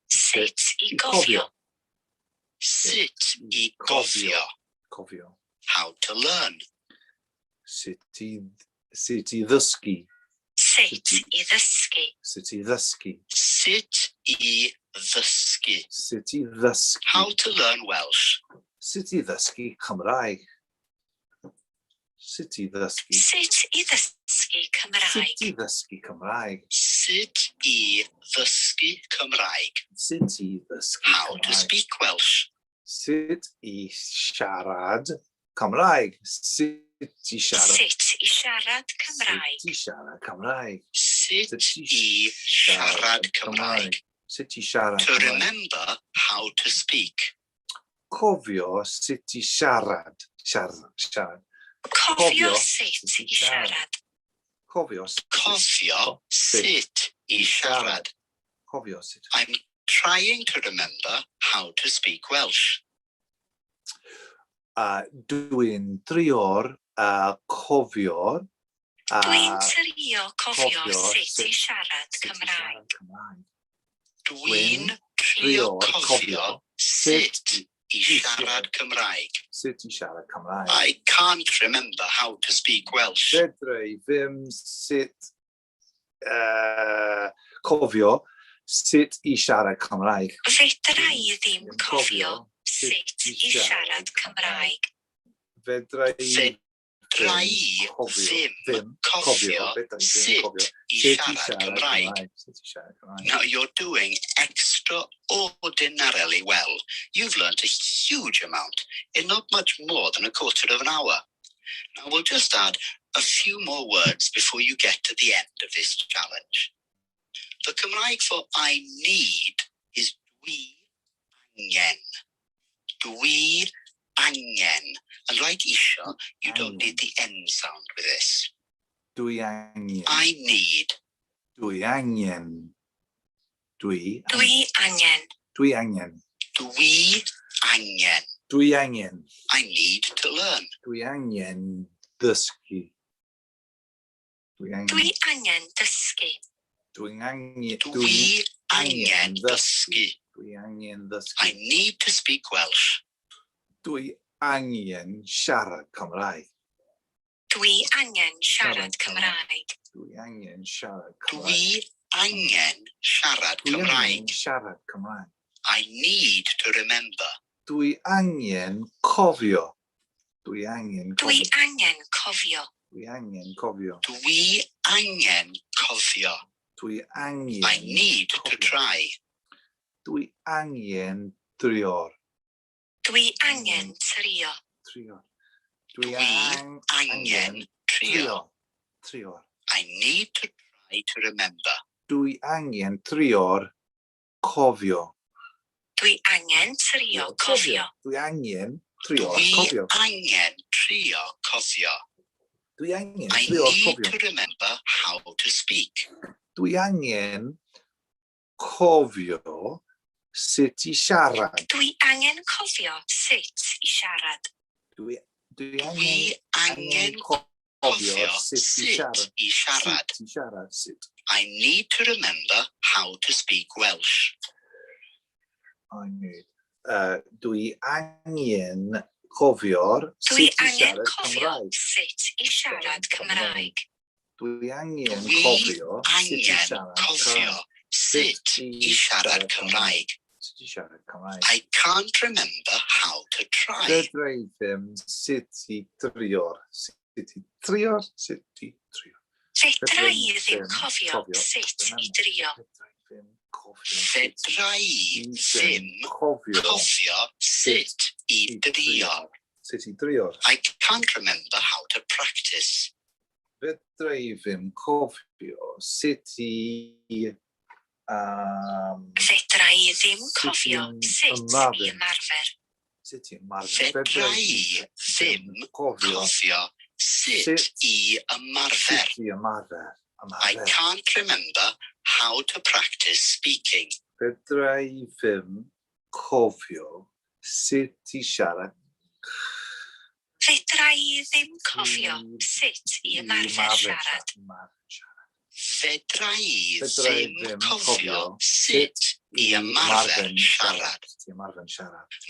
Sit i gofio. Sit i gofio. Cofio. How to learn. Sit i ddysgu. Sit i ddysgu. Sit i ddysgu. Sit i ddysgu. Sit i ddysgu. How to learn Welsh. Sut i ddysgu Cymraeg? Sut i ddysgu? Sit i ddysgu Cymraeg. Sut i ddysgu Cymraeg? Sit i ddysgu Cymraeg. Sut i ddysgu How to Cymraeg? speak Welsh. Sut i siarad Cymraeg? Sut i siarad? Sit i siarad Cymraeg. Sut i siarad Cymraeg? Sit i siarad Cymraeg. Sut i siarad To Cymraeg? remember how to speak. Cofio sut i siarad. Siarad. Cofio sit i siarad. Cofio. Cofio sit i siarad. Cofio sut. I'm trying to remember how to speak Welsh. Dwi'n drio'r cofio. Dwi'n trio cofio cofio sit i siarad sut i Cymraeg. siarad Cymraeg. Dwi'n trio cofio sit i siarad Cymraeg. Sut i siarad Cymraeg? I can't remember how to speak Welsh. Fedra i ddim sut cofio sut i siarad Cymraeg. Fedra i ddim cofio sit i siarad Cymraeg. Fedra i Fedra i ddim cofio sit i siarad Cymraeg. Sut i siarad Cymraeg. Now you're doing extraordinarily well. You've learnt a huge amount in not much more than a quarter of an hour. Now we'll just add a few more words before you get to the end of this challenge. The Cymraeg for I need is dwi angen. Dwi angen. And like isio, you don't need the N sound with this. Dwi angen. I need. Dwi angen. Dwi Angen. Dwi angen. Dwi angen. Dwi angen. I need to learn. Dwi angen ddysgu. Dwi Angen dysgu. Dwi angen. Dwi angen dysgu. Dwi angen ddysgu. I need to speak Welsh. Dwi angen siarad Cymraeg. Dwi angen siarad Cymraeg. Dwi angen siarad Cymraeg. Dwi angen siarad Dwi angen Cymraeg. siarad Cymraeg. I need to remember. Dwi angen cofio. Dwi angen Dwi cofio. angen cofio. Dwi angen cofio. Dwi angen cofio. Dwi angen. I need to cofio. try. Dwi angen drior. Dwi angen trio. Trior. Dwi angen trio. Trior. I need to try to remember. Dwi angen trior cofio. Dwi angen trio cofio. Dwi angen trior Dwi cofio. angen trio cofio. Dwi angen I trior need cofio. to remember how to speak. Dwi angen cofio sut i siarad. Dwi angen cofio sut i siarad. Dwi Dwi angen angen cofio cofio sut i sut siarad. i siarad. Sut i siarad, sut. I need to remember how to speak Welsh. I need. Dwi angen cofio Dwi sut i angen siarad cofio Cymraeg. sut i siarad Cymraeg. Dwi angen Dwi cofio sut i angen siarad cofio Cymraeg. sut i siarad Cymraeg. Sut i siarad Cymraeg. I can't remember how to try. Fedrai ddim sut i drio'r. Sut i drio'r. Sut i drio. Fedra i ddim cofio sut i drio. Fedrai ddim cofio Fedra i ddim cofio sut i drio. Sut i drio'r. I can't remember how to practice. Fedra i ddim cofio sut i Fedra i ddim cofio sut i ymarfer. sut i ymarfer. Fedra i ddim cofio sut i ymarfer. Sut i ymarfer. I can't remember how to practice speaking. Fedra i ddim cofio sut i siarad. Fedra i ddim cofio sut i ymarfer siarad. Fedra i ddim cofio sut i ymarfer siarad.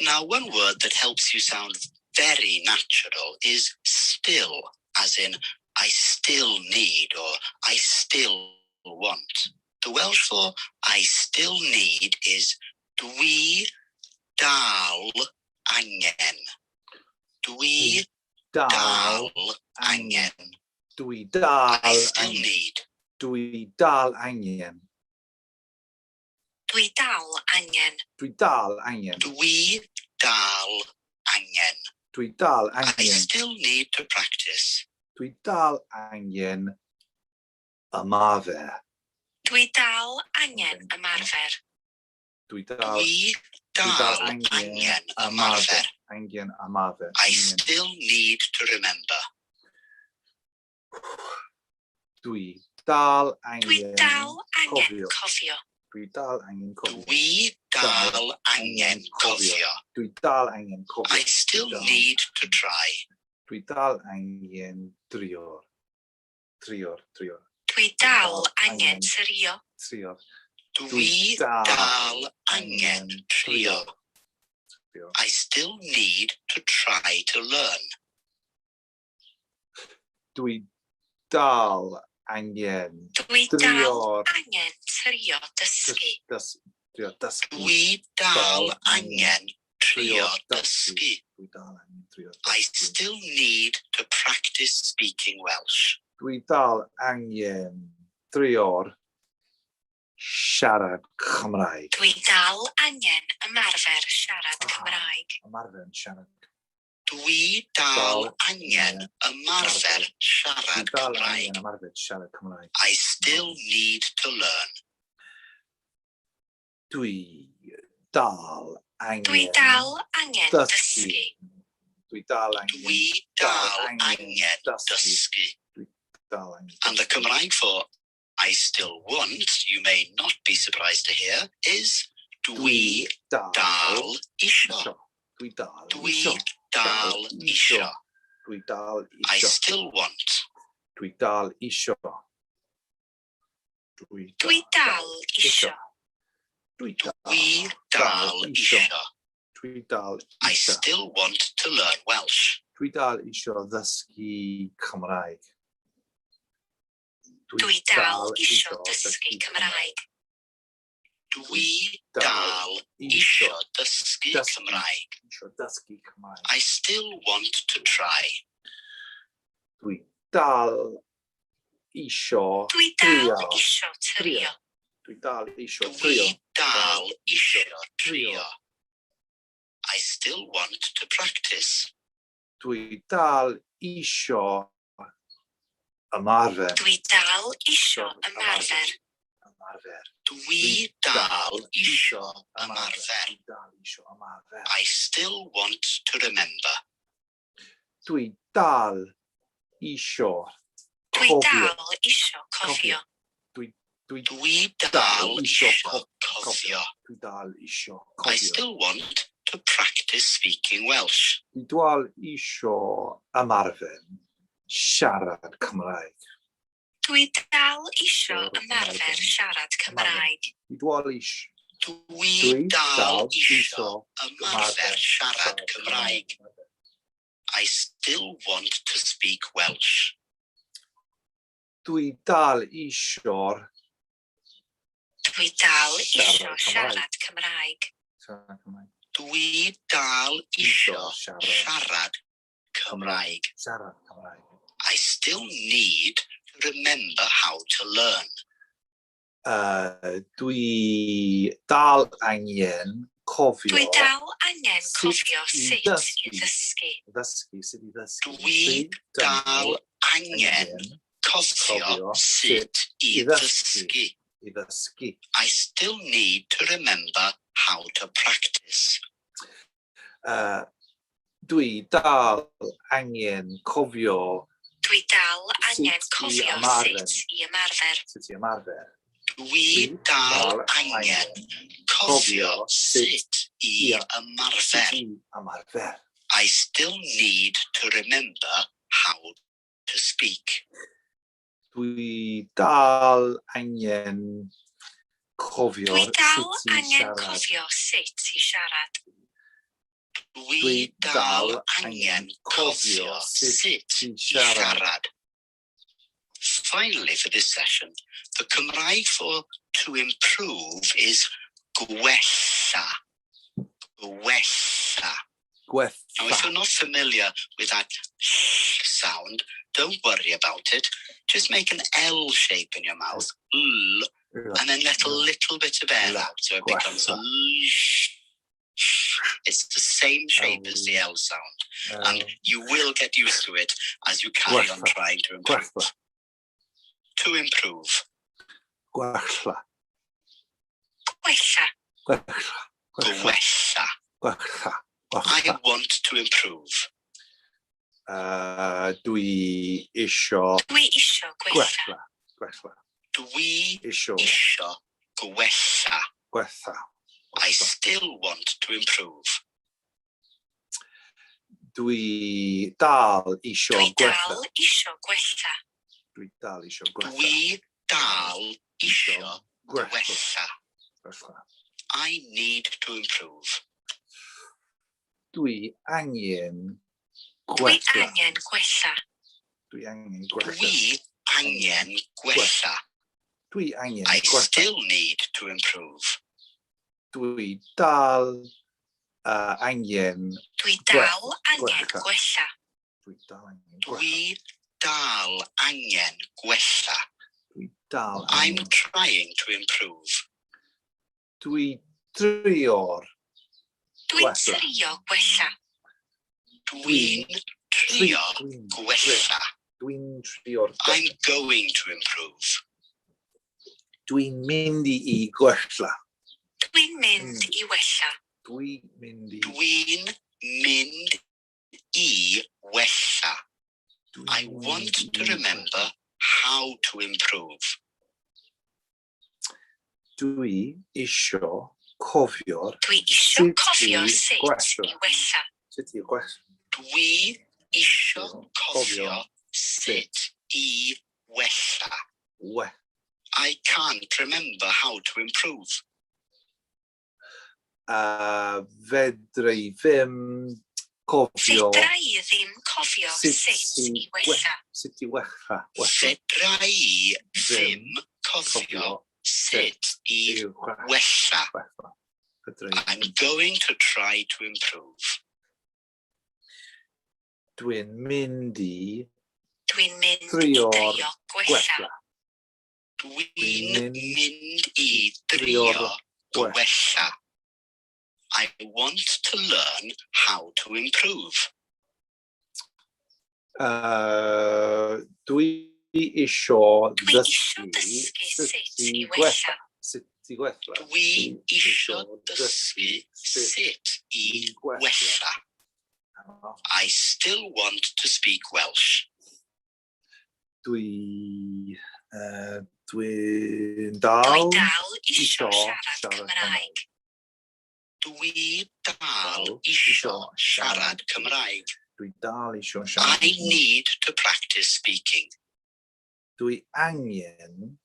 Now, one word that helps you sound very natural is still, as in I still need or I still want. The Welsh for I still need is dwi dal angen. Dwi dal angen. Dwi dal I still angen. need. Dwi dal angen. Dwi dal angen. Dwi dal angen. Dwi dal angen. Dwi dal I angen. still need to practice. Dwi dal angen ymarfer. Dwi dal angen ymarfer. Dwi dal Dwi dal angen ymarfer. Angen ymarfer. I still need to remember. Dwi dal Dwi angen dal angen cofio. cofio. Dwi dal angen cofio. Dwi dal angen cofio. Dwi dal angen cofio. I still need to try. Dwi dal angen drio'r. Drio'r. Dwi dal angen trio. Trio'r. Dwi dal angen trio. I still need to try to learn. Dwi dal angen Dwi dal drio'r. angen trio dysgu. Drio'r dysgu. Dwi dal angen trio dysgu. Dwi dal angen drio'r I dysgu. still need to practice speaking Welsh. Dwi dal angen drio'r siarad Cymraeg. Dwi dal angen ymarfer siarad Cymraeg. Ymarfer siarad. Dwi dal angen ymarfer siarad Dwi dal Cymraeg. angen ymarfer siarad Cymraeg. I still need to learn. Dwi dal angen Dwi dal angen dysgu. Dwi dal angen Dwi dal angen dysgu. dal angen. And the Cymraeg for I still want, you may not be surprised to hear, is dwi dal isio. Dwi dal Dwi isio. dal isio. Dwi dal I isio. still want. Dwi dal isio. Dwi dal isio. Dwi Dwi dal isio. Dwi dal I isio. still want to learn Welsh. Dwi dal isio ddysgu Cymraeg. Dwi dal isio dysgu Cymraeg. Dwi dal isio dysgu Cymraeg. Isio dysgu Cymraeg. I still want to try. Dwi dal isio Dwi dal isio trio. Dwi dal isio trio. Dwi dal isio trio. I still want to practice. Dwi dal isio ymarfer. Dwi dal isio ymarfer. Ymarfer. Dwi dal isio ymarfer. Dwi dal isio ymarfer. I still want to remember. Dwi dal isio Dwi cofio. dal isio cofio. Dwi dal isio cofio. Dwi dal isio I cofio. still want to practice speaking Welsh. Dwi dwal isio ymarfer siarad Cymraeg. Dwi dal isio ymarfer siarad Cymraeg. Dwi dwal isio Dwi dal isio ymarfer siarad Cymraeg. I still want to speak Welsh. Dwi dal isio Dwi dal isio siarad Cymraeg. Dwi dal isio siarad Cymraeg. Siarad Cymraeg. I still need to remember how to learn. Dwi dal angen cofio. Dwi dal angen cofio sut i ddysgu. Ddysgu, sut i ddysgu. Dwi dal angen cofio sut i ddysgu. I ddysgu. I still need to remember how to practice. Dwi dal angen cofio Dwi dal angen cofio sut i ymarfer. sut i ymarfer. Dwi dal angen cofio sut i ymarfer. Ymarfer. I still need to remember how to speak. Dwi dal angen cofio Dwi dal sut i angen siarad. cofio sut i siarad. Dwi dal angen cofio sut i siarad. Finally, for this session, the Cymraeg for to improve is gwella. Gwella. Now, if you're not familiar with that sound, don't worry about it. Just make an L shape in your mouth, and then let a little bit of air out, so it becomes a It's the same shape as the L sound, and you will get used to it as you carry on trying to improve. To improve. Gwella. Gwella. Gwella. Gwella. I want to improve. Dwi isio Dwi isio gwella. gwella. Dwi Isio isio gwella. gwella. I still want to improve. Dwi dal isio Dwi gwella. dal isio gwella. Dwi dal isio gwella. Dwi dal isio gwella. Gwella. I need to improve. Dwi angen Dwi gwella. angen gwella. Dwi angen gwella. Dwi angen gwella. Dwi angen I gwella. still need to improve. Dwi dal angen Dwi dal angen Gwella. gwella. Dwi dal angen gwella. Dwi dal angen gwella. Dwi dal I'm angen. trying to improve. Dwi drio'r Dwi'n Gwella. trio gwella. Dwi'n trio gwella. Dwi'n trio'r I'm going to improve. Dwi'n mynd I gwella. Dwi'n mynd I wella. Dwi'n mynd I Dwi'n mynd I wella. I want to remember how to improve. Dwi isio cofio'r Dwi isio Sut cofio I sut gwella. I wella. sut I gwella. Dwi isio cofio sut I wella. We. I can't remember how to improve. Fedra I ddim cofio Fedra I ddim cofio sut I wella. sut I wella. Fedra I ddim cofio sut I wella. Fedra I. I'm going to try to improve. Dwi'n mynd I Dwi'n mynd I Trio drio gwella. Dwi'n mynd I drio gwella. I want to learn how to improve. Dwi isio Dwi isio dysgu sut I wella. Sut I gwella. Dwi isio dysgu sut I wella. I still want to speak Welsh. Dwi'n Dwi dal dal isio isio siarad siarad Cymraeg. Dwi dal isio siarad Cymraeg. Dwi dal isio I siarad. need to practice speaking. Dwi angen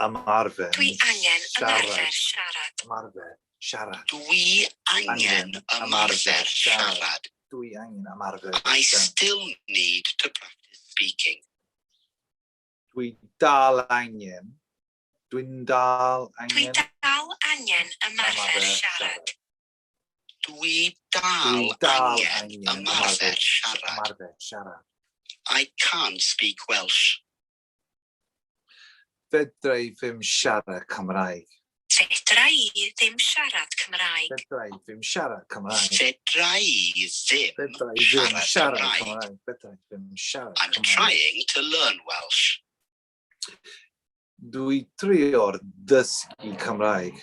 ymarfer Dwi angen ymarfer siarad. Ymarfer siarad. Dwi angen ymarfer siarad. Dwi angen ymarfer I siarad. still need to practice speaking. Dwi dal angen. Dwi'n dal Dwi angen. dal angen ymarfer siarad. Dwi dal angen ymarfer siarad. Ymarfer siarad. I can't speak Welsh. Fedrai ddim siarad Cymraeg. Fedra i ddim siarad Cymraeg. Fedrai ddim siarad Cymraeg. Fedra i ddim Fedrai ddim siarad siarad Cymraeg. Cymraeg. Fedrai ddim siarad I'm Cymraeg. trying to learn Welsh. Dwi trio'r dysgu Cymraeg.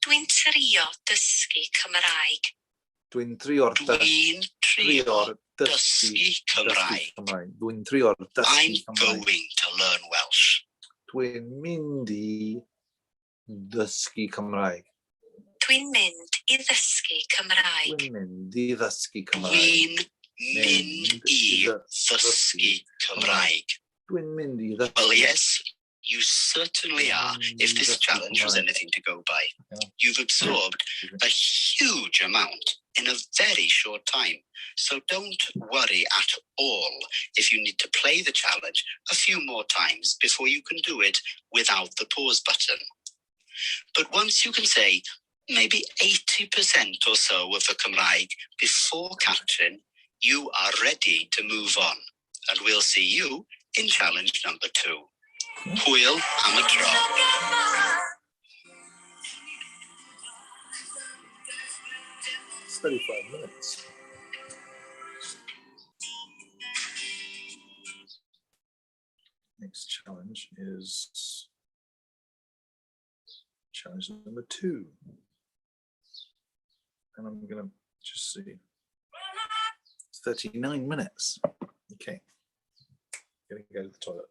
Dwi'n trio dysgu Cymraeg. Dwi'n trio'r Dwi'n trio dysgu Cymraeg. Dwi'n trio'r I'm dysgu Cymraeg. going to learn Welsh. Dwi'n mynd i ddysgu Cymraeg. Dwi'n mynd i ddysgu Cymraeg. Dwi'n mynd i ddysgu Cymraeg. Dwi'n mynd i ddysgu Cymraeg. Dwi'n mynd i ddysgu. Well, yes, you certainly are, if this challenge was anything to go by. You've absorbed a huge amount in a very short time. So don't worry at all if you need to play the challenge a few more times before you can do it without the pause button. But once you can say maybe 80% or so of the Cymraeg before catching, you are ready to move on. And we'll see you in challenge number 2. Hwyl am y tro. It's 35 minutes. Next challenge is challenge number 2. And I'm going to just see. It's 39 minutes. Okay. Going to go to the toilet.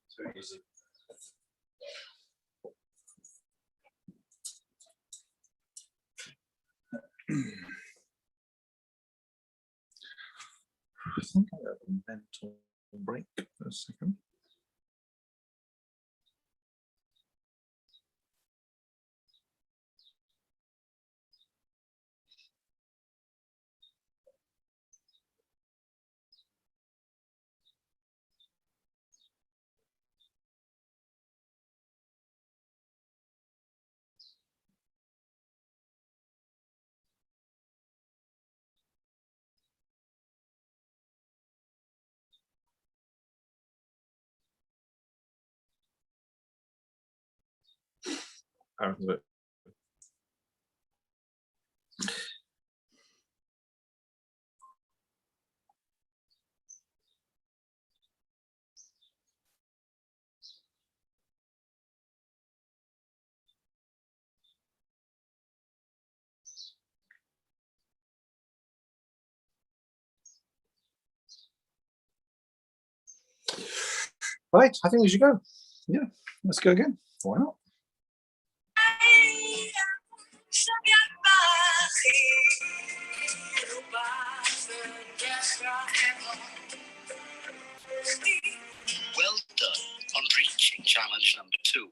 So easy. I think I have a mental break for a second. Look. Right, I think we should go. Yeah, let's go again. Why not? Well done on reaching challenge number 2.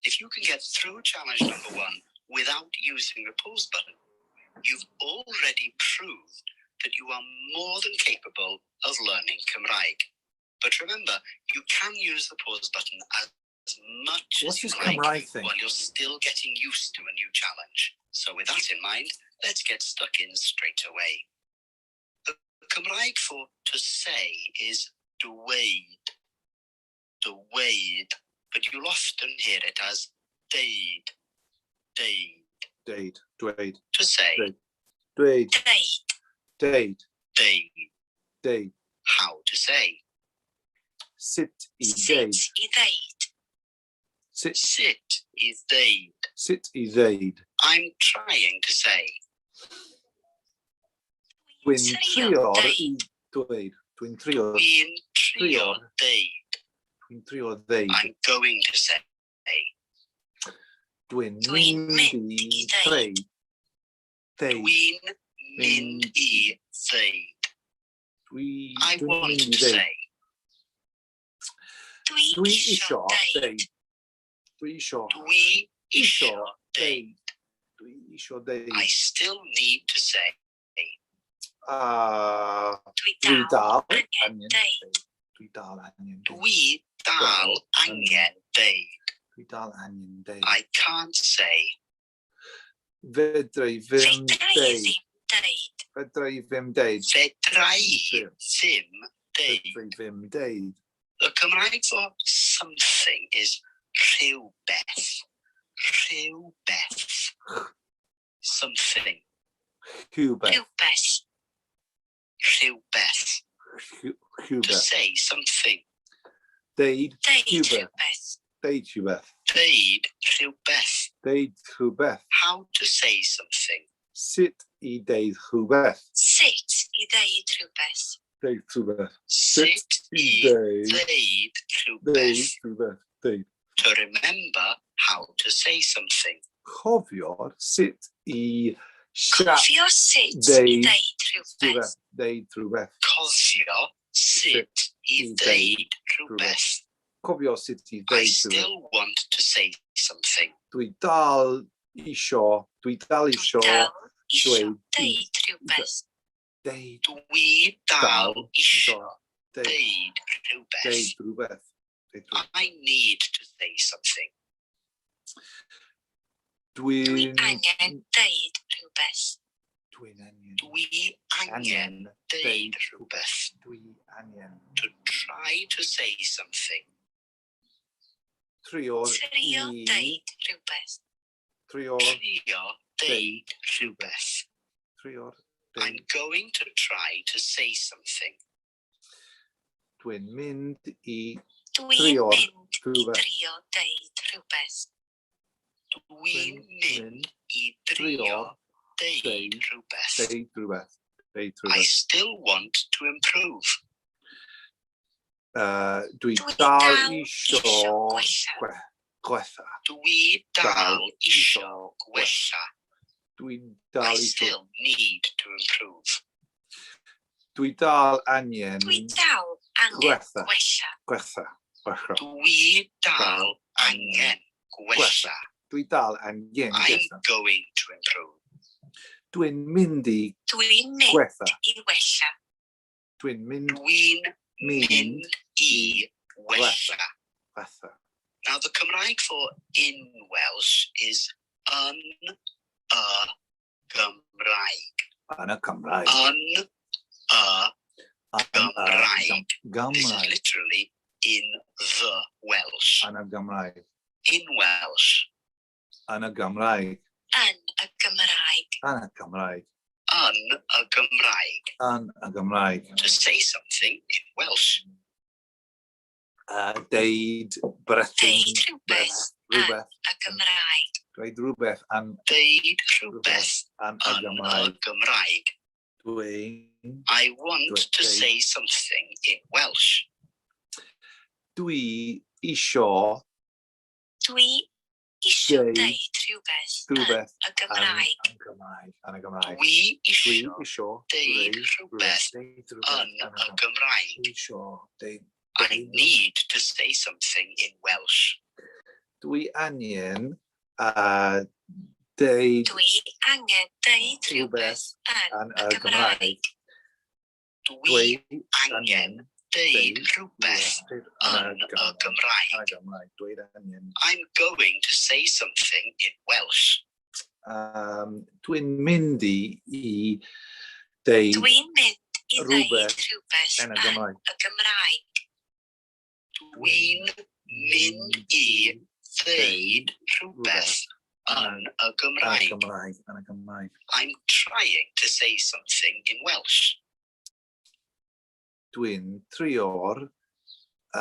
If you can get through challenge number 1 without using the pause button, you've already proved that you are more than capable of learning Cymraeg. But remember, you can use the pause button as much What's as you this like Cymraeg thing? while you're still getting used to a new challenge. So with that in mind, let's get stuck in straight away. The Cymraeg for to say is dweud, dweud, but you'll often hear it as deud, deud. Deud, dweud, To say, dweud, Deud. deud, deud. deud. How to say, Sit I Sut deud. I ddeud. Sit, sit is deud. sit I deud. I'm trying to say, Dwi'n Trio trio deud. I dweud. Dwi'n trio, dwi'n trio deud. dwi'n trio ddeud. I'm going to say, Dwi'n Dwi'n mynd mynd I I ddeud. Deud. dwi'n mynd I ddeud. I Dwi'n want mynd I to ddeud. say, Dwi Dwi isio isio deud. deud. Dwi isio. dwi isio deud. Dwi isio deud. I still need to say, Dwi Dwi dal dal angen angen deud. deud. Dwi dal angen deud. dwi dal angen deud. Dwi dal angen deud. I can't say, Fedrai ddim Fedra i deud. ddim deud. Fedrai ddim deud. fedrai ddim deud. Fedrai ddim deud. The Cymraeg for something is rhywbeth. Rhywbeth. Something. Rhywbeth. Rhywbeth. Rhywbeth. To Rhywbeth. say something. Deud Deud rhywbeth. rhywbeth. Deud rhywbeth. Deud rhywbeth. Deud rhywbeth. How to say something. Sut I deud rhywbeth. Sut I ddeud rhywbeth. Deud rhywbeth. Sit I i deud. deud Deud rhywbeth. rhywbeth. Deud. To remember how to say something. Cofio sut I siap Cofio sut I Deud ddeud rhywbeth. rhywbeth. Deud rhywbeth. Cofio sut i deud rhywbeth. Cofio sut I I deud rhywbeth. still want to say something. Dwi dal isio. Dwi dal Dwi isio. dal isio dweud- deud rhywbeth. Deud. Dwi dal isio Deud. deud rhywbeth. Deud rhywbeth. Deud rhywbeth. I need to say something. Dwi Dwi'n angen deud rhywbeth. Dwi'n angen. Dwi angen deud rhywbeth. Dwi angen. To try to say something. Trio Trio I. deud rhywbeth. Trio. Trio deud rhywbeth. Trio. I'm going to try to say something. Dwi'n mynd I. Dwi'n Trio mynd I rhywbeth. drio deud rhywbeth. Dwi'n mynd I Trio drio deud deud rhywbeth. Deud rhywbeth. Deud I rhywbeth. still want to improve. Dwi Dwi dal dal isio isio gwella. gwella. Dwi dal isio gwella. Dwi I dal isio. still need to improve. Dwi dal angen Dwi dal angen Gwella. gwella. gwella. Gwella. Dwi dal angen gwella. Dwi dal angen I'm gwella. going to improve. Dwi'n mynd I Dwi'n mynd gwella. I wella. Dwi'n mynd Dwi'n mynd I wella. gwella. Now the Cymraeg for in Welsh is Gymraeg. Yn y Cymraeg. Gymraeg. This is Gymraeg. literally in the Welsh. Yn y Gymraeg. In Welsh. Yn y Gymraeg. Yn y Gymraeg. Yn y Gymraeg. Yn y Gymraeg. Yn y Gymraeg. To say something in Welsh. Deud brethyn. Deud rhywbeth yn Rhywbeth. y Gymraeg. Deud rhywbeth yn Deud rhywbeth yn y yn y Gymraeg. Gymraeg. Dwi'n I want to Deud. say something in Welsh. Dwi isio Dwi isio Deud deud rhywbeth rhywbeth y yn Gymraeg. Gymraeg. Yn y Gymraeg. Dwi Dwi isio isio deud rhywbeth deud yn rhywbeth y Gymraeg. Dwi isio deud. I need to say something in Welsh. Dwi angen deud Dwi angen deud rhywbeth yn y Gymraeg. Dwi angen deud deud rhywbeth yn y Gymraeg. Gymraeg. Dwi angen. I'm going to say something in Welsh. Dwi'n mynd i deud Dwi'n mynd i ddeud rhywbeth rhywbeth yn yn y Gymraeg. y Gymraeg. Dwi'n mynd i ddeud rhywbeth yn y Yn y Gymraeg. Gymraeg. Yn y Gymraeg. I'm trying to say something in Welsh. Dwi'n trio'r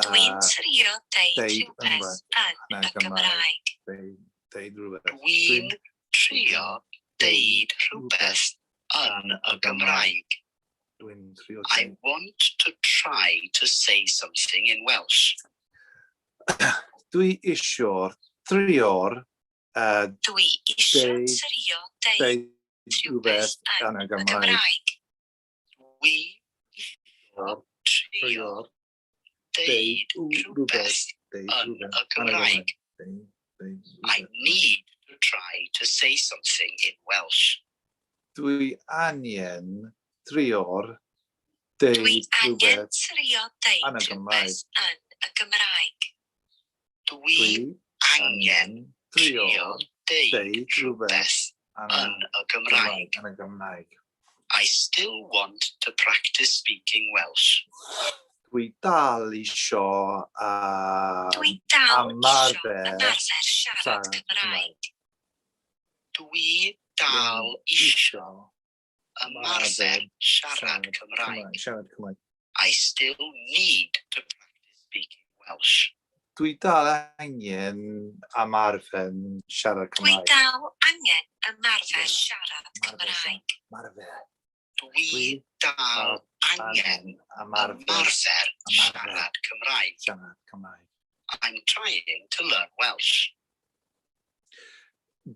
Dwi'n trio deud deud rhywbeth yn y Gymraeg. deud rhywbeth. Dwi'n trio deud rhywbeth yn y Gymraeg. Dwi'n trio I deud. want to try to say something in Welsh. Dwi isio trio'r Dwi isio Deud- trio deud deud rhywbeth rhywbeth yn y y Gymraeg. Gymraeg. Dwi Trio'r trio deud rhywbeth deud yn rhywbeth y Gymraeg. Deud I rhywbeth. need to try to say something in Welsh. Dwi angen trio'r Dwi deud angen rhywbeth trio yn deud y Gymraeg. rhywbeth yn y Gymraeg. Dwi Dwi angen trio trio'r deud deud rhywbeth rhywbeth yn yn y Gymraeg. Yn y Gymraeg. I still want to practice speaking Welsh. Dwi dal isio Dwi dal ymarfer ymarfer siarad siarad Cymraeg. Dwi dal isio ymarfer ymarfer siarad Cymraeg. Siarad Cymraeg. I still need to practice speaking Welsh. Dwi dal angen ymarfer siarad Dwi Cymraeg. dal angen ymarfer siarad Cymraeg. Ymarfer. Dwi dal angen ymarfer ymarfer siarad Cymraeg. siarad Cymraeg. I'm trying to learn Welsh.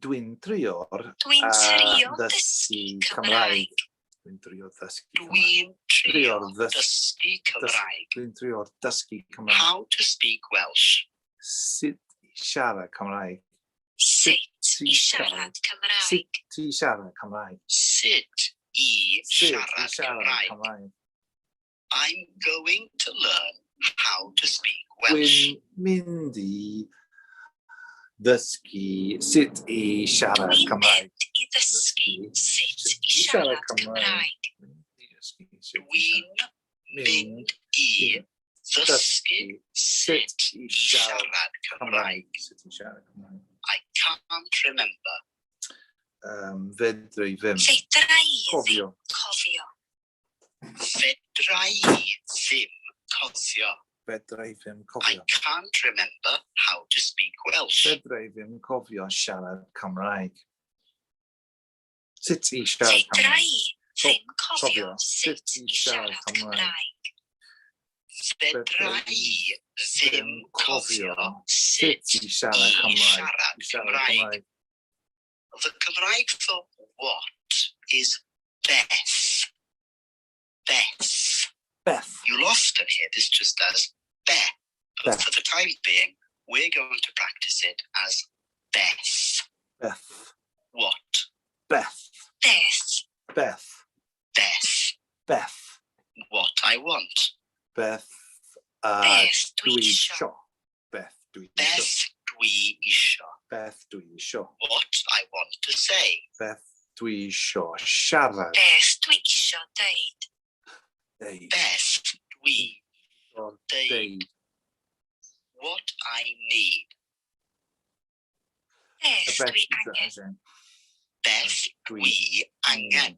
Dwi'n trio'r Dwi'n trio ddysgu dysgu Cymraeg. Cymraeg. Dwi'n trio ddysgu Cymraeg. Dwi'n trio Trio'r dysgu Cymraeg. Dwi'n trio'r dysgu Cymraeg. How to speak Welsh. Sut i siarad Cymraeg? Sut i siarad Cymraeg. Sut i siarad Cymraeg? Sut i Sut i siarad siarad Cymraeg. Cymraeg? I'm going to learn how to speak Welsh. Dwi'n mynd i ddysgu sut i siarad Dwi'n Cymraeg. mynd i ddysgu sut i siarad Cymraeg. Dwi'n mynd i ddysgu sut i siarad Cymraeg. Sut i siarad Cymraeg. I can't remember. Fedra i ddim Fedra i ddim cofio. cofio. Fedra i ddim cofio. Fedra i ddim I cofio. can't remember how to speak Welsh. Fedra i ddim cofio siarad Cymraeg. Sut i siarad Fedra Cymraeg? i ddim cofio sut i siarad Cymraeg. Fedra i ddim cofio sut sut i siarad i Cymraeg. siarad I siarad Cymraeg. Cymraeg. The Cymraeg for what is Beth. Beth. Beth. You'll often hear this just as Beth. But Beth. for the time being, we're going to practice it as Beth. Beth. What? Beth. Beth. Beth. Beth. Beth. What I want. Beth. Beth dwi Dwi isio. isio. Beth dwi isio. Beth dwi isio. Beth dwi isio. What I want to say. Beth dwi isio siarad. Beth dwi isio deud. Deud. Beth dwi Or deud. deud. What I need. Beth Beth dwi angen. as in, Beth dwi angen.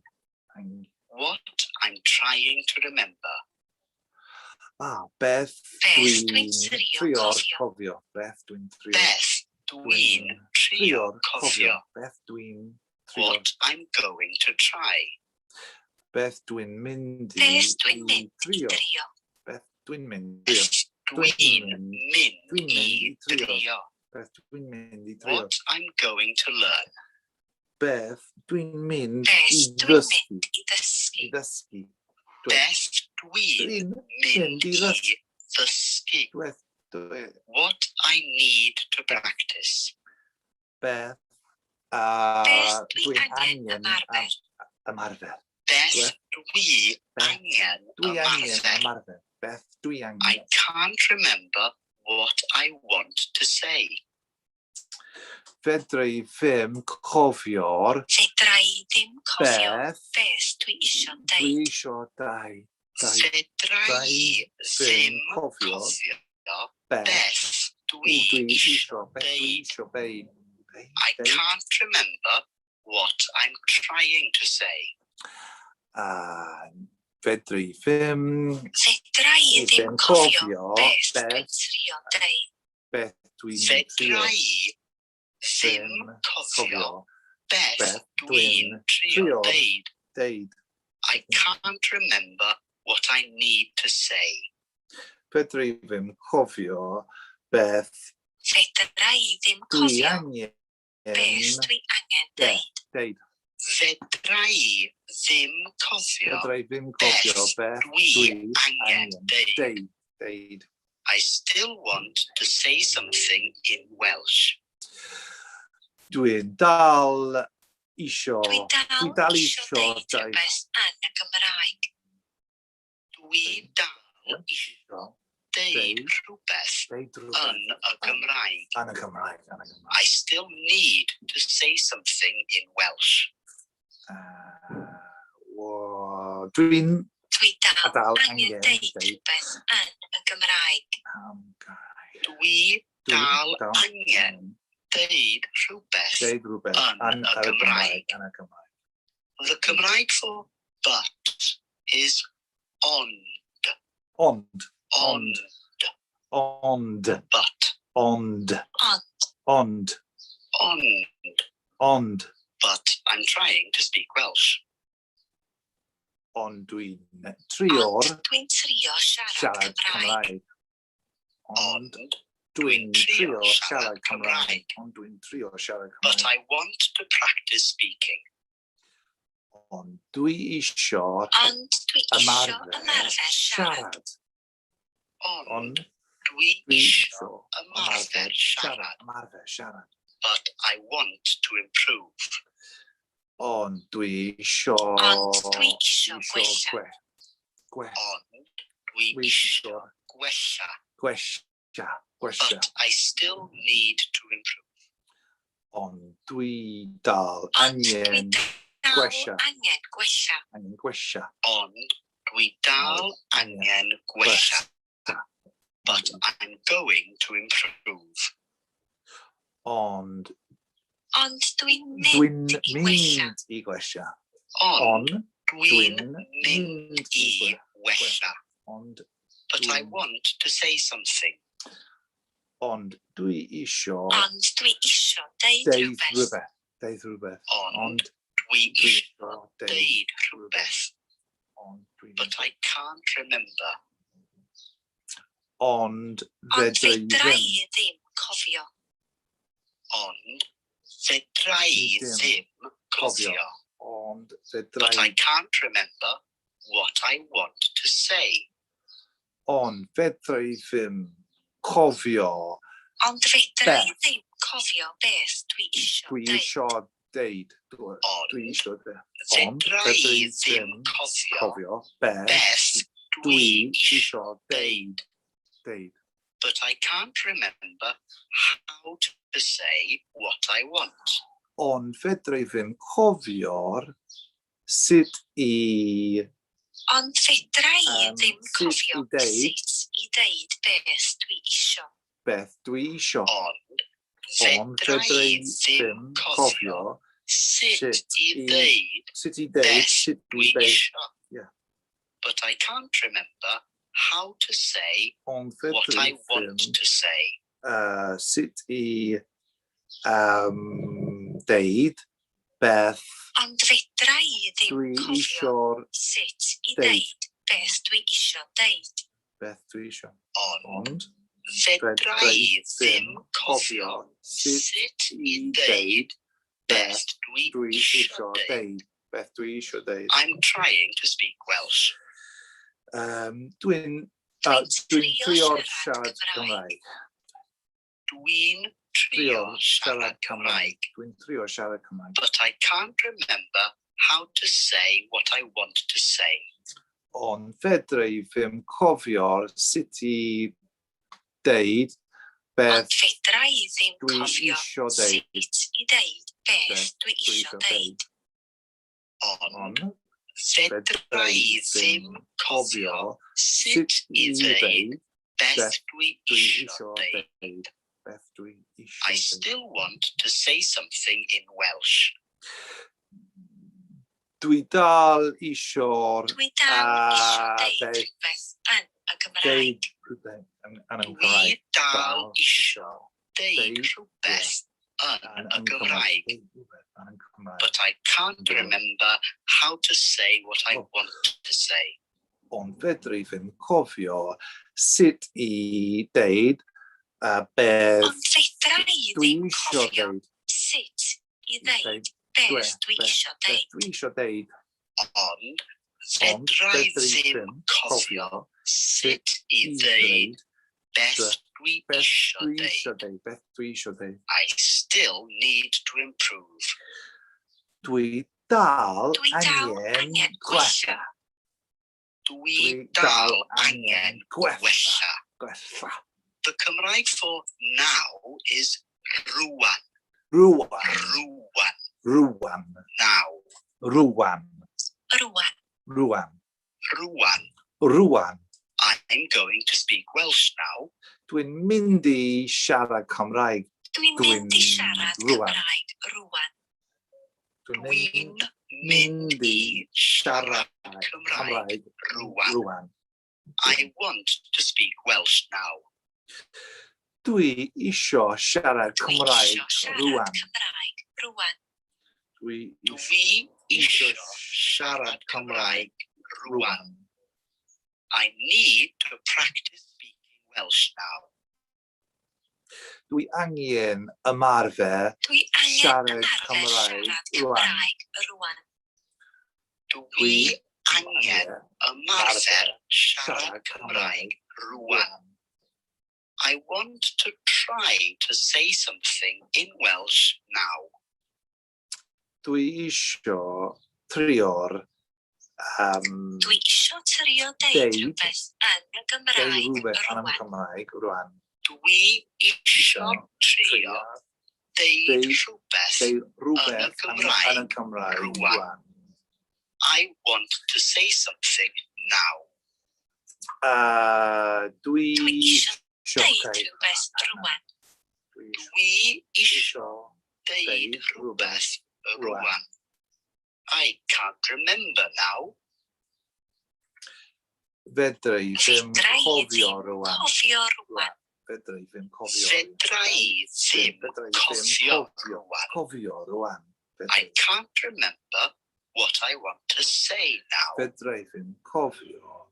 What I'm trying to remember. Beth Beth dwi'n dwi'n trio trio'r cofio. cofio. Beth dwi'n trio. Beth dwi'n trio cofio. Beth dwi'n trio. What I'm going to try. Beth dwi'n mynd i Beth dwi'n mynd i trio. drio. Beth dwi'n mynd i trio. Beth Dwi'n mynd i drio. Beth dwi'n mynd i drio. What I'm going to learn. Beth dwi'n mynd Beth i dwi'n ddysgu. mynd i ddysgu. I ddysgu. Beth dwi'n mynd i ddysgu. What I need to practice. Beth Beth dwi dwi'n angen angen ymarfer. ymarfer. Beth dwi angen Dwi angen ymarfer. ymarfer. Beth dwi I angen. can't remember what I want to say. Fedra i ddim cofio'r Fedra i ddim cofio beth beth dwi isio dwi deud. isio dau. Fedra i ddim cofio Beth beth dwi dwi isio isio. Beth dwi deud. isio deud. I can't remember what I'm trying to say. Fedra i ddim Fedra i ddim cofio beth dwi'n trio deud. beth dwi'n Fedra i ddim cofio beth dwi'n trio deud. deud. I can't remember what I need to say. Fedra i ddim cofio beth Fedra i ddim dwi cofio angen beth dwi angen deud. deud. Fedra i ddim cofio Fedra i ddim cofio beth dwi dwi angen deud. deud. I still want to say something in Welsh. Dwi'n dal isio. Dwi dal isio deud rhywbeth yn y Gymraeg. Dwi dal isio deud rhywbeth Deud yn y Gymraeg. Yn y Gymraeg. I still need to say something in Welsh. Dwi'n Dwi dal dal angen angen deud deud. rhywbeth yn y Gymraeg. Dwi dal angen deud rhywbeth deud rhywbeth yn y Gymraeg. Yn y Gymraeg. The Cymraeg for but is ond. Ond. Ond. Ond. But. Ond. Ond. Ond. Ond. Ond. But I'm trying to speak Welsh. Ond dwi'n trio'r Ond dwi'n trio siarad siarad Cymraeg. Cymraeg. Ond Ond. dwi'n trio siarad siarad Cymraeg. Cymraeg. Ond dwi'n trio siarad But Cymraeg. I want to practice speaking. Ond dwi isio Ond dwi isio ymarfer siarad. siarad. Ond Ond dwi dwi isio isio ymarfer siarad. Ymarfer siarad. But I want to improve. Ond dwi isio Ond dwi isio gwella. Ond dwi Dwi isio isio gwella. gwella. But I still need to improve. Ond dwi dal Ond dwi angen dal gwella. angen gwella. Angen gwella. Ond dwi dal angen gwella. But I'm going to improve. Ond Ond dwi'n dwi'n mynd i gwella. mynd i gwella. Ond Ond dwi'n dwi'n mynd i gwella. Ond But I want to say something. ond dwi isio Ond dwi isio deud deud rhywbeth. rhywbeth. Deud rhywbeth. Ond Ond dwi dwi isio isio deud rhywbeth. Ond dwi'n But I can't remember. Ond Ond fedra i fedra ddim. i ddim cofio. Ond fedra i ddim cofio. Ond fedra But I i can't remember what I want to say. ond fedra i ddim cofio Ond fedra i Beth? ddim cofio beth dwi isio dwi deud. isio deud. Ond Dwi isio deud. Ond fedra fedra i i ddim ddim cofio cofio beth beth dwi dwi isio isio deud. Deud. But I can't remember how to say what I want. Ond fedra i ddim cofio'r sut i Ond fedra i ddim sut cofio i deud. sut i deud beth dwi isio. beth dwi isio. Ond Ond fedra fedra i i ddim ddim cofio cofio sut i ddeud sut i deud, beth sut dwi i deud. isio. Yeah. But I can't remember how to say Ond what fedra I i want ddim to say. sut i deud beth Ond fedra i ddim dwi cofio isio sut i deud. deud beth dwi isio deud. beth dwi isio. Ond fedra i ddim cofio sut i ddeud beth dwi isio deud. Beth dwi isio deud. I'm trying to speak Welsh. Dwi'n trio siarad Cymraeg. Dwi'n trio siarad Cymraeg. Dwi'n trio siarad Cymraeg. But I can't remember how to say what I want to say. Ond fedra i ddim cofio sut i deud beth Ond fedra i ddim dwi cofio isio deud. sut i ddeud beth dwi isio deud. Ond fedra i ddim cofio sut sut i ddeud beth dwi isio isio deud. deud. Beth dwi isio I deud. still want to say something in Welsh. Dwi dal isio Dwi dal isio deud deud rhywbeth yn y Gymraeg. rhywbeth yn y Dwi Cymraeg. dal isio deud deud rhywbeth yn y Gymraeg. Yn y Cymraeg. But I can't remember how to say what I want to say. Ond fedra i ddim cofio sut i deud beth Ond fedra i dwi ddim isio cofio deud. sut i ddeud beth dwi isio Beth deud. dwi isio deud. Ond fedra i ddim cofio sut i ddeud beth dwi Beth isio dwi deud. isio deud. Beth dwi isio deud. I still need to improve. Dwi dal Dwi dal angen angen gwella. gwella. Dwi dal angen gwella. Gwella. The Cymraeg for now is rwan. Rwan. Rwan. Rwan. Now. Rwan. Rwan. Rwan. Rwan. Rwan. I'm going to speak Welsh now. Dwi'n mynd i siarad Cymraeg. Dwi'n mynd i siarad Rwan. Cymraeg rwan. Dwi'n mynd i siarad Cymraeg rwan. Rwan. I want to speak Welsh now. Dwi isio siarad Dwi Cymraeg isio siarad rwan. Cymraeg rwan. Dwi Dwi isio isio siarad Cymraeg rwan. I need to practice speaking Welsh now. Dwi angen ymarfer Dwi angen siarad ymarfer Cymraeg siarad rwan. Cymraeg rwan. Dwi angen ymarfer siarad Cymraeg rwan. I want to try to say something in Welsh now. Dwi isio trio'r Dwi isio trio deud deud rhywbeth yn y deud Gymraeg rhywbeth yn y rwan. Cymraeg rwan. Dwi isio trio deud deud rhywbeth deud rhywbeth yn y yn Gymraeg y Cymraeg rwan. rwan. I want to say something now. Dwi Dwi isio isio deud deud rhywbeth rwan. Dwi isio deud deud rhywbeth rwan. rwan. I can't remember now. Fedra i ddim Fedra i cofio ddim rwan. cofio rwan. Fedra i ddim cofio. Fedra i ddim cofio rwan. Cofio rwan. I can't remember what I want to say now. Fedra i ddim cofio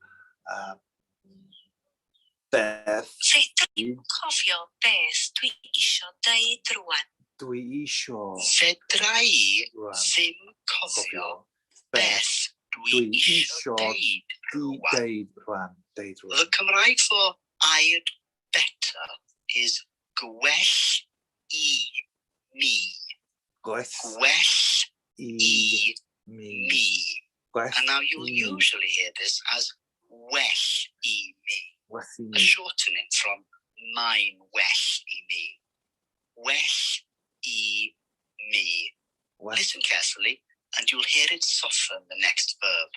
beth Fedra i ddim cofio beth dwi isio deud rwan. dwi isio Fedra i rwan. ddim cofio Beth beth dwi dwi isio isio deud rwan. deud rwan. Deud The rwan. Cymraeg for I'd better is gwell i mi. Gwell Gwell i i mi. mi. Gwell And now you'll i mi. usually hear this as well i mi. Gwell i A mi. shortening from mine well i mi. Well i mi. Gwell Listen carefully and you'll hear it soften the next verb.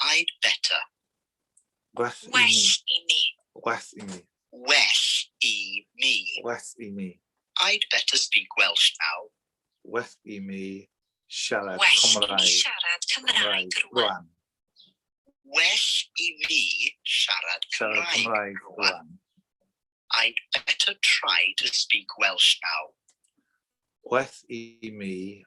I'd better. gwell i Well mi. i mi. Gwell i mi. Well i mi. Gwell i mi. I'd better speak Welsh now. Well i mi siarad Well i mi Cymraeg siarad Cymraeg rwan. rwan. Well i mi siarad Siarad Cymraeg Cymraeg rwan. rwan. I'd better try to speak Welsh now. Well i mi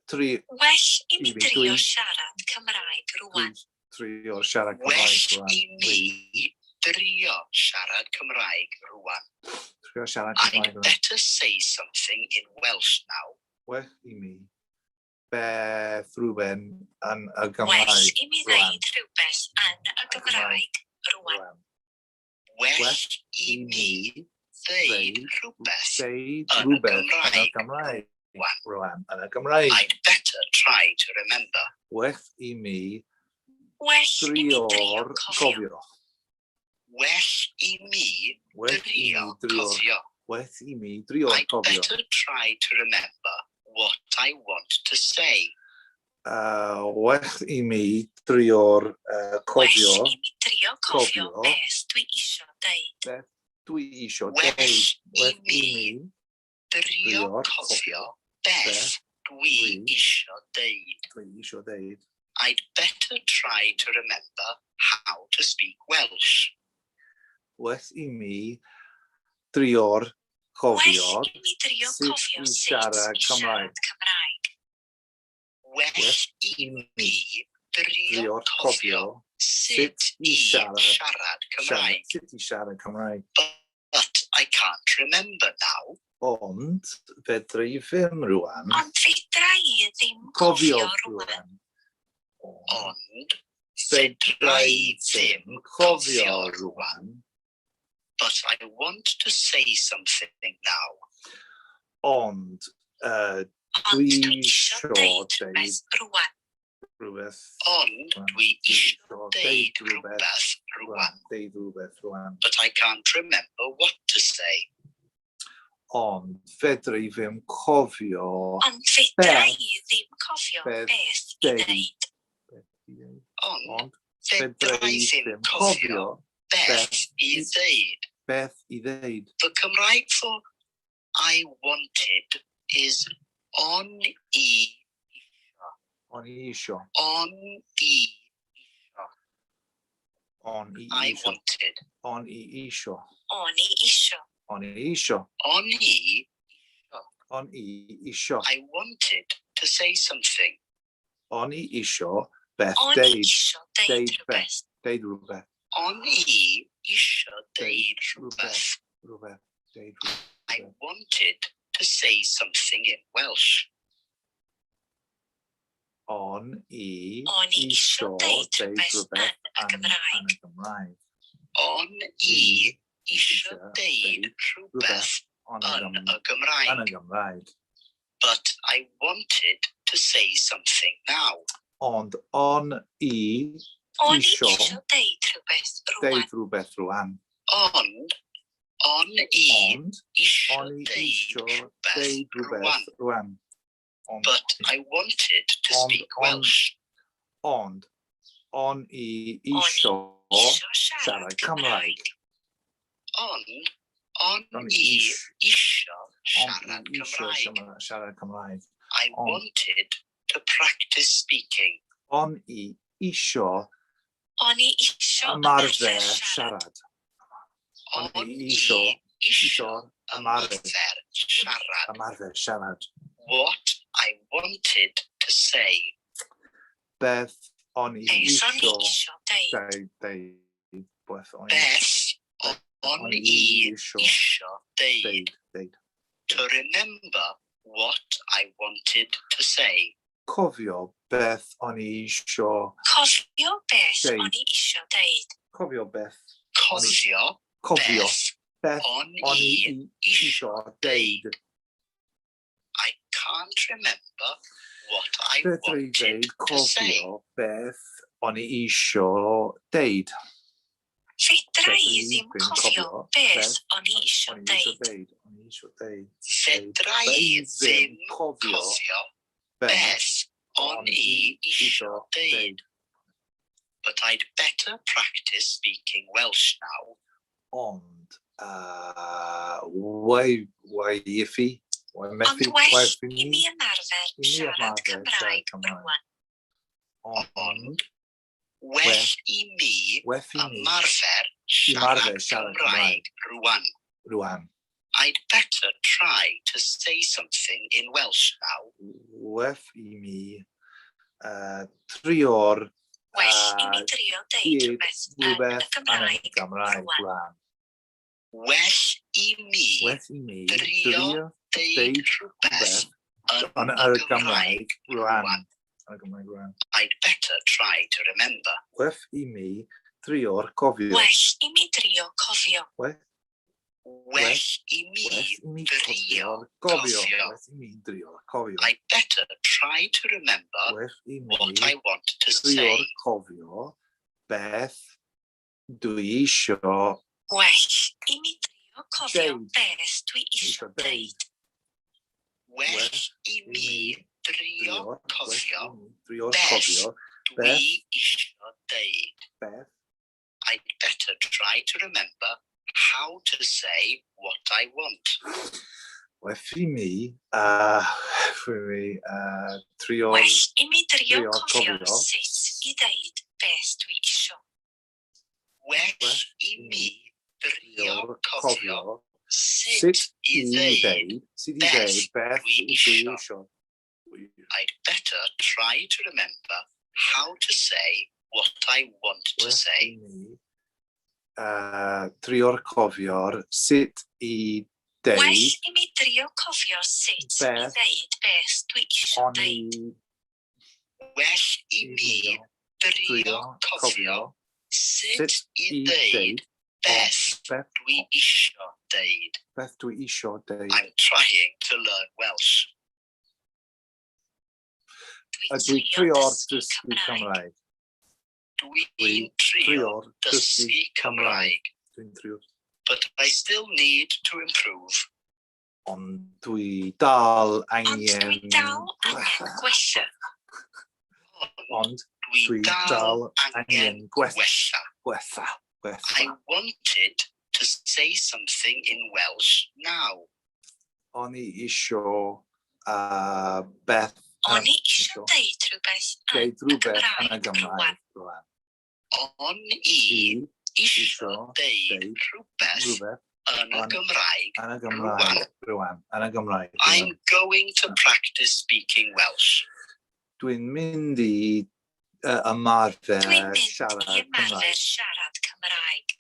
tri Well i mi I mi, drio dwi- siarad Cymraeg rwan. trio siarad Well Cymraeg rwan. i mi drio siarad Cymraeg rwan. Trio siarad I'd Cymraeg rwan. better say something in Welsh now. Well i mi. Beth rhywun yn y Well Gymraeg i mi rwan. ddeud rhywbeth yn y Gymraeg rwan. Rwan. Well i mi ddeud rhywbeth Deud yn y rhywbeth yn y Gymraeg Gymraeg rwan. Yn y Gymraeg. I'd better try to remember. Well i mi Well i mi drio drio'r cofio. cofio. Well i mi Well i drio mi drio'r cofio. Well i mi drio'r I'd cofio. better try to remember what I want to say. Well i mi drio'r Well cofio. i mi drio cofio Cofio. beth dwi isio deud. Beth dwi isio Well deud. i Well i mi mi drio drio'r cofio beth beth dwi dwi isio deud. dwi isio deud. I'd better try to remember how to speak Welsh. Well i mi drio'r cofio Well i mi drio sut cofio i sut siarad i Cymraeg. siarad Cymraeg. Well i mi drio Drio'r cofio cofio sut i siarad Cymraeg. Sut i siarad Cymraeg. But I can't remember now. Ond fedra i ddim rwan Ond fedra i ddim cofio cofio rwan. rwan. Ond fedra i ddim cofio rwan. But I want to say something now. Ond Ond dwi dwi isio isio deud deud rhywbeth rwan. rhywbeth. Ond dwi isio deud rhywbeth rhywbeth rwan. Deud rhywbeth rwan. But I can't remember what to say. Ond fedra i ddim cofio Ond fedra Beth. i ddim cofio Beth beth i deud. ddeud. Ond Ond fedra fedra i i ddim ddim cofio cofio beth i ddeud. beth i ddeud. The Cymraeg for I wanted is on i O'n i isio. on i. O'n i I isio. wanted. O'n i isio. O'n i isio. O'n i isio. On i. O'n i isio. I wanted to say something. O'n i isio beth O'n i deud. isio deud Deud rhywbeth. Deud rhywbeth. On i isio deud Deud rhywbeth. Rhywbeth. Deud I rhywbeth. wanted to say something in Welsh. On i O'n i isio isio deud deud rhywbeth rhywbeth yn y yn Gymraeg. y Gymraeg. On i isio Isio deud deud rhywbeth Yn yn y y Gymraeg. Gymraeg. But I wanted to say something now. Ond on i O'n i isio isio deud rhywbeth rwan. deud rhywbeth rwan. Ond on i Ond isio on i deud isio deud rhywbeth rhywbeth rwan. rwan. Ond But I wanted to Ond- speak ond- Welsh. Ond on i O'n isio i isio siarad siarad Cymraeg. Cymraeg. Ond on On i i isio Ond siarad i isio Cymraeg. siarad Cymraeg. I ond- wanted to practice speaking. On i isio O'n i isio ymarfer siarad. siarad. On On i i isio isio ymarfer siarad. ymarfer siarad. What I wanted to say. Beth on i Beth o'n i isio isio deud. deud. Beth on i Beth on i isio deud. deud. To remember what I wanted to say. Cofio beth on i isio. Cofio beth Deud. o'n i isio deud. Cofio beth. Cofio Cofio beth beth on on i i isio deud. I can't remember what I Fedra i wanted ddeud to say. cofio beth on i isio deud. Fedra i Fedra i ddim ddim cofio cofio beth beth o'n i isio On i isio deud. deud. On i isio deud. Fedra i ddim cofio cofio beth beth on i isio deud. But I'd better practice speaking Welsh now. Ond wai iffi, wai Ond methu, well fi i mi ymarfer I mi siarad ymarfer Cymraeg siarad Cymraeg. rwan. Ond Well i mi werth i mi ymarfer Ymarfer siarad siarad Cymraeg rwan. rwan. I'd better try to say something in Welsh now. Werth i mi trio'r Well i mi drio deud Hyd rhywbeth yn y rhywbeth yn y Gymraeg Gymraeg rwan. rwan. Well i mi Well i mi drio drio deud deud rhywbeth yn y Gymraeg rwan. Yn y Gymraeg rwan. I'd better try to remember. Well i mi drio'r cofio. Well i mi drio cofio. Well Well i mi i mi drio cofio. cofio. Well i mi drio'r cofio. I'd better try to remember Well i what mi I want to drio'r say. cofio beth dwi isio Well i mi drio cofio Deud. beth dwi isio deud. Well i mi drio cofio drio'r beth cofio dwi beth isio deud. beth I'd better try to remember how to say what I want. well i mi drio'r Well i mi drio Drio cofio cofio. sut i ddeud beth dwi isio. Well i mi drio drio'r cofio cofio sut i ddeud. sut i beth ddeud beth dwi dwi isio. isio. I'd better try to remember how to say what I want to say. Drio'r cofio'r sut i Well deud i mi drio cofio sut i Beth. ddeud beth dwi isio oni deud. Well i mi drio drio cofio cofio sut i ddeud beth beth dwi isio deud. beth dwi isio deud. I'm trying to learn Welsh. Dwi trio'r dysgu Cymraeg. Dwi'n trio dysgu Cymraeg, Dwi'n trio. but I still need to improve. Ond dwi dal Ond angen... dwi dal angen gwella. Ond Dwi dwi dal dal angen angen gwella. gwella. Gwella. I wanted to say something in Welsh now. O'n i isio beth... O'n i isio deud rhywbeth yn deud y rhywbeth yn y Gymraeg rwan. Gymraeg rwan. On i isio deud rhywbeth rhywbeth yn y Gymraeg yn y Gymraeg rwan. Yn y Gymraeg I'm rwan. going to practice speaking Welsh. Dwi'n mynd i ymarfer Dwi'n mynd siarad i ymarfer Cymraeg. siarad Cymraeg.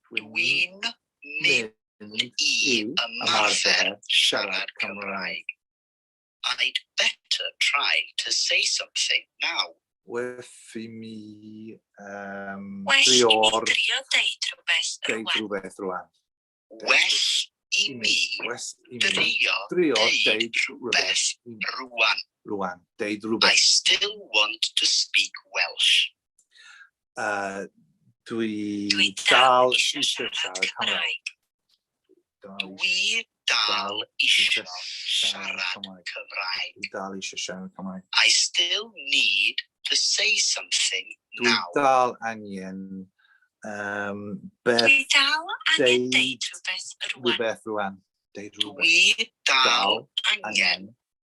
Dwi'n mynd i ymarfer siarad Cymraeg. I'd better try to say something now. Werth i mi Well i mi drio'r drio deud rhywbeth deud rwan. rhywbeth rwan. Well i mi Werth i mi drio drio'r deud deud rhywbeth rwan. rwan. Deud I rhywbeth. still want to speak Welsh. Dwi Dwi dal dal isio eisiau siarad siarad Cymraeg. Cymraeg. Dwi dal isio siarad siarad Cymraeg. Cymraeg. Dwi dal eisiau siarad Cymraeg. I still need to say something Dwi now. dal angen beth Dwi dal angen deud deud rhywbeth rwan. rhywbeth rwan. Deud rhywbeth. Dwi dal angen angen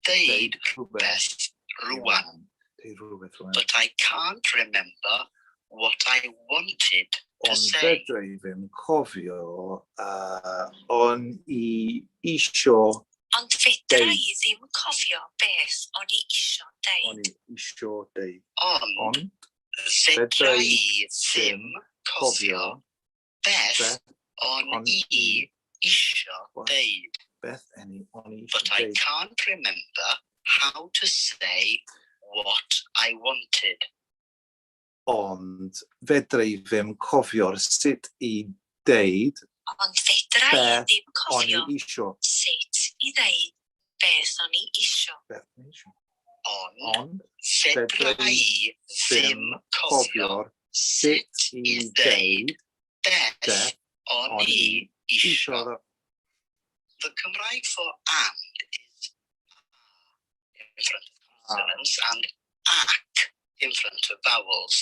deud rhywbeth rwan. Deud rhywbeth rwan. But I can't remember what I wanted to Ond say. fedra i ddim cofio o'n i isio Ond fedra Deud. i ddim cofio beth o'n i isio o'n deud. i isio deud. Ond Ond fedra i ddim cofio beth beth o'n i isio deud. beth o'n i But isio I deud. can't remember how to say what I wanted. Ond fedra i ddim cofio'r sut i deud Ond fedra i Beth ddim o'n cofio i isio. sut i ddeud beth o'n i isio. Beth o'n i isio. Ond Ond fedra i ddim cofio sut i deud beth beth o'n o'n i i isio. isio. The Cymraeg for and is in front of consonants and ac in front of vowels.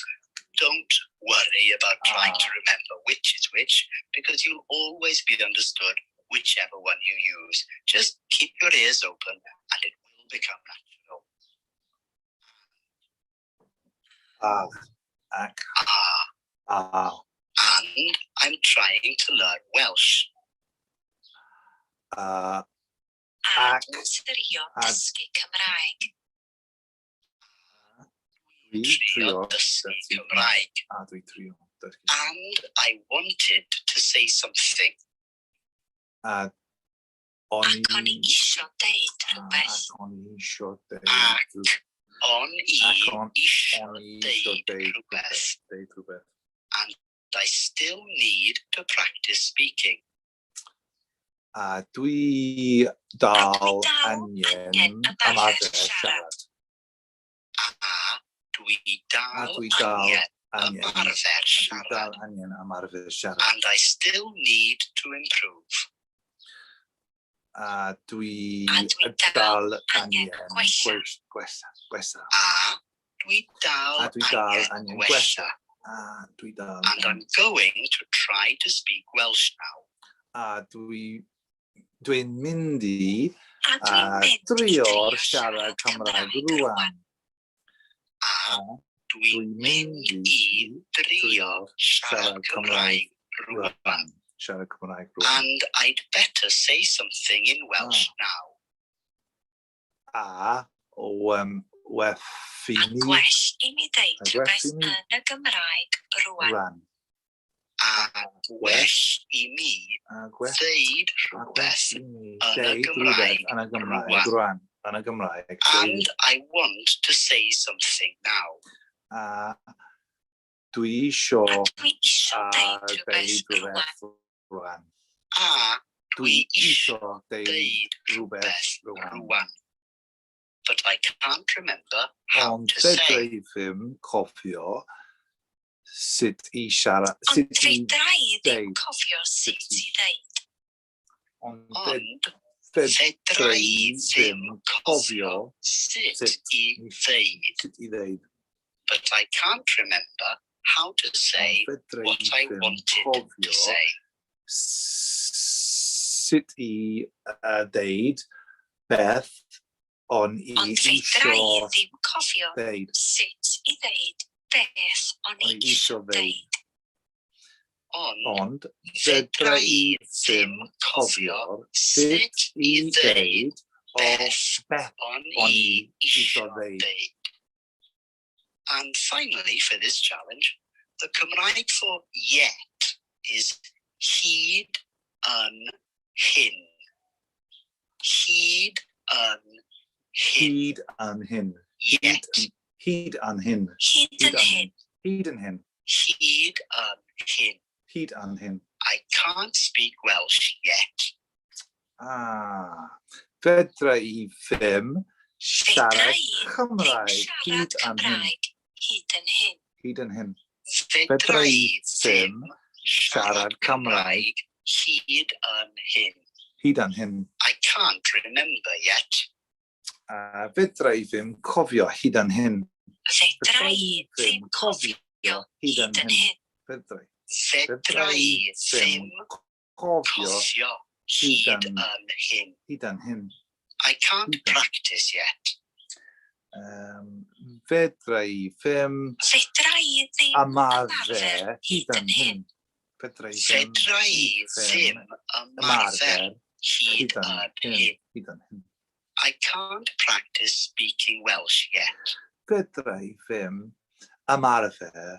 Don't worry about trying to remember which is which, because you'll always be understood whichever one you use. Just keep your ears open and it will become natural. Ac. And I'm trying to learn Welsh. A Ac. dwi'n trio dysgu Cymraeg. trio dysgu Cymraeg. A dwi trio dysgu. And I wanted to say something. A Ac o'n i isio deud rhywbeth. Ac o'n i isio deud Ac rhywbeth. O'n i isio deud rhywbeth. Deud rhywbeth. And I still need to practice speaking. A dwi dal angen ymarfer siarad. siarad. A dwi dal Angen ymarfer siarad. ymarfer siarad. And I still need to improve. A dwi dal dal angen angen gwella. gwella. A dwi dal angen gwella. gwella. A dwi dal And I'm going to try to speak Welsh now. A dwi'n mynd i A dwi'n mynd drio'r siarad Cymraeg rwan. A dwi'n mynd i drio siarad Cymraeg rwan. Siarad Cymraeg rwan. And I'd better say something in Welsh now. A werth i A ni gwell i mi deud A gwell rhywbeth i mi- yn y Gymraeg rwan. rwan. A well i mi A gwell ddeud a gwell rhywbeth i ni yn y deud Gymraeg rhywbeth yn y Gymraeg rwan. rwan. Yn y Gymraeg. And I want to say something now. A dwi isio A dwi isio deud deud rhywbeth rwan. rhywbeth rwan. A Dwi dwi isio isio deud deud rhywbeth rhywbeth rwan. rwan. But I can't remember how Ond to fedra say. i ddim cofio sut i siarad, Ond sut i fedra i ddim deud. cofio sut i ddeud. Ond Ond fedra fedra i i ddim ddim cofio sut sut i ddeud. sut i ddeud. But I can't remember how to say Fedra i what I ddim wanted to cofio say. sut i deud beth o'n i Ond fedra i isio ddim cofio deud. sut i ddeud beth o'n i O'n i isio isio deud. Ond Ond fedra i ddim cofio sut i ddeud o beth o'n o'n i i isio isio ddeud. deud. And finally, for this challenge, the Cymraeg for yet is hyd yn hyn. Hyd yn hyn. Hyd yn hyn. Yet. Hyd yn hyn. Hyd yn hyn. Hyd yn hyn. Hyd yn hyn. Hyd yn hyn. I can't speak Welsh yet. Fedra i ddim Fedra siarad i ddim Cymraeg siarad hyd yn hyn. Cymraeg hyd yn hyn. Hyd yn hyn. Fedra i ddim siarad Cymraeg hyd yn hyn. hyd yn hyn. I can't remember yet. Fedra i ddim cofio hyd yn hyn. Fedra i ddim cofio hyd yn hyd yn hyn. hyn. Fedra i Fedra i ddim cofio cofio hyd yn hyn. hyd yn hyn. I can't practice yet. Fedra i ddim Fedra i ddim ymarfer hyd yn hyn. Fedra i ddim Fedra i ddim ymarfer hyd yn hyn. hyd yn hyn. I can't practice speaking Welsh yet. Fedra i ddim ymarfer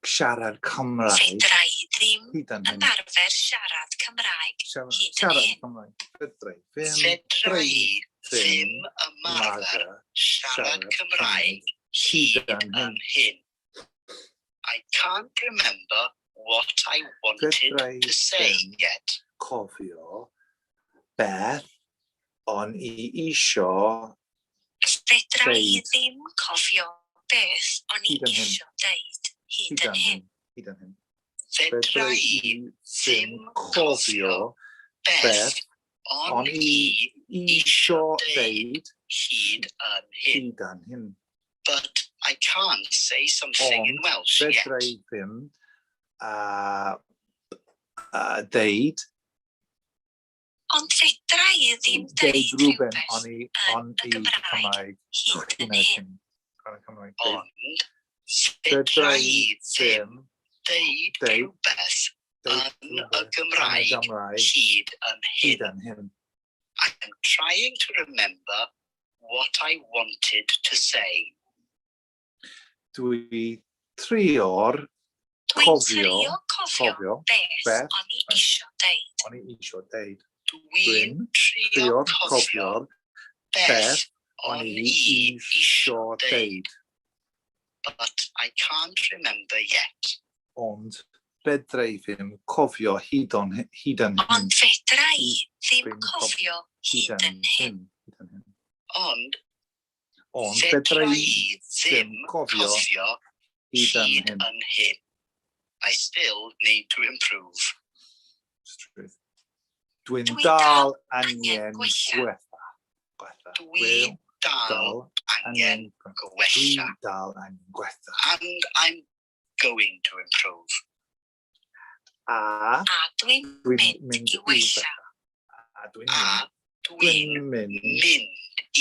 siarad Cymraeg Fedra i ddim hyd yn hyn. ymarfer siarad Cymraeg hyd yn Siarad hyn. Cymraeg. Fedra i ddim Fedra i ddim ymarfer siarad Cymraeg hyd yn hyn. I can't remember what I wanted Fedra i to say ddim yet. cofio beth o'n i isio Fedra i deud. ddim cofio beth o'n i Hyd yn hyn. isio deud hyd hyd yn yn hyn. hyn. Hyd yn hyn. Fedra i ddim cofio beth o'n i isio deud deud hyd yn hyn. hyd yn hyn. But I can't say something in Ond Welsh yet. fedra i ddim deud Ond fedra i ddim deud deud rhywbeth rhywbeth o'n i yn y Cymraeg hyd yn hyd yn hyn. hyn. Yn y Cymraeg. Ond Fedra fedra i i ddim ddim deud deud rhywbeth deud yn y rhywbeth Gymraeg yn y Gymraeg hyd yn hyd hyn. yn hyn. I'm trying to remember what I wanted to say. Dwi trio'r Dwi'n cofio, cofio beth beth o'n i isio deud. o'n i isio deud. Dwi'n trio Trio'r cofio cofio'r beth beth o'n o'n i i isio isio deud. deud. But I can't remember yet. Ond fedrai ddim cofio hyd yn hyn. Ond fedra i ddim Dwi'n cofio hyd yn hyn. Ond Ond fedra fedrai i ddim cofio hyd yn hyd hyn. yn hyn. I still need to improve. Dwi'n Dwi dal dal angen angen gwella. gwella. Dwi dal Dal angen gwella. Dwi dal angen gwella. And I'm going to improve. A A dwi'n dwi'n mynd mynd i i wella. A dwi'n A dwi'n dwi'n mynd mynd i i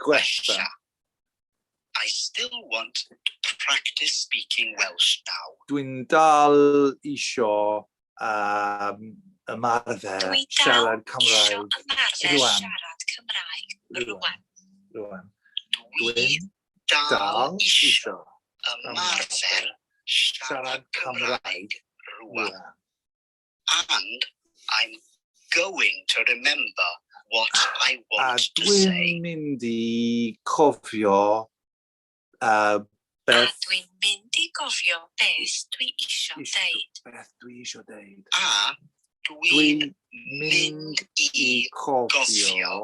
gwella. gwella. I still want to practice speaking Welsh now. Dwi'n dal isio ymarfer Dwi dal siarad isio Cymraeg ymarfer rwan. siarad Cymraeg rwan. Rwan. Dwi dal Dal isio isio ymarfer siarad Cymraeg rwan. rwan. And I'm going to remember what I A want to say. dwi'n mynd i cofio A beth dwi'n mynd i gofio beth dwi isio deud. beth dwi isio deud. A dwi'n Dwi'n mynd i cofio gofio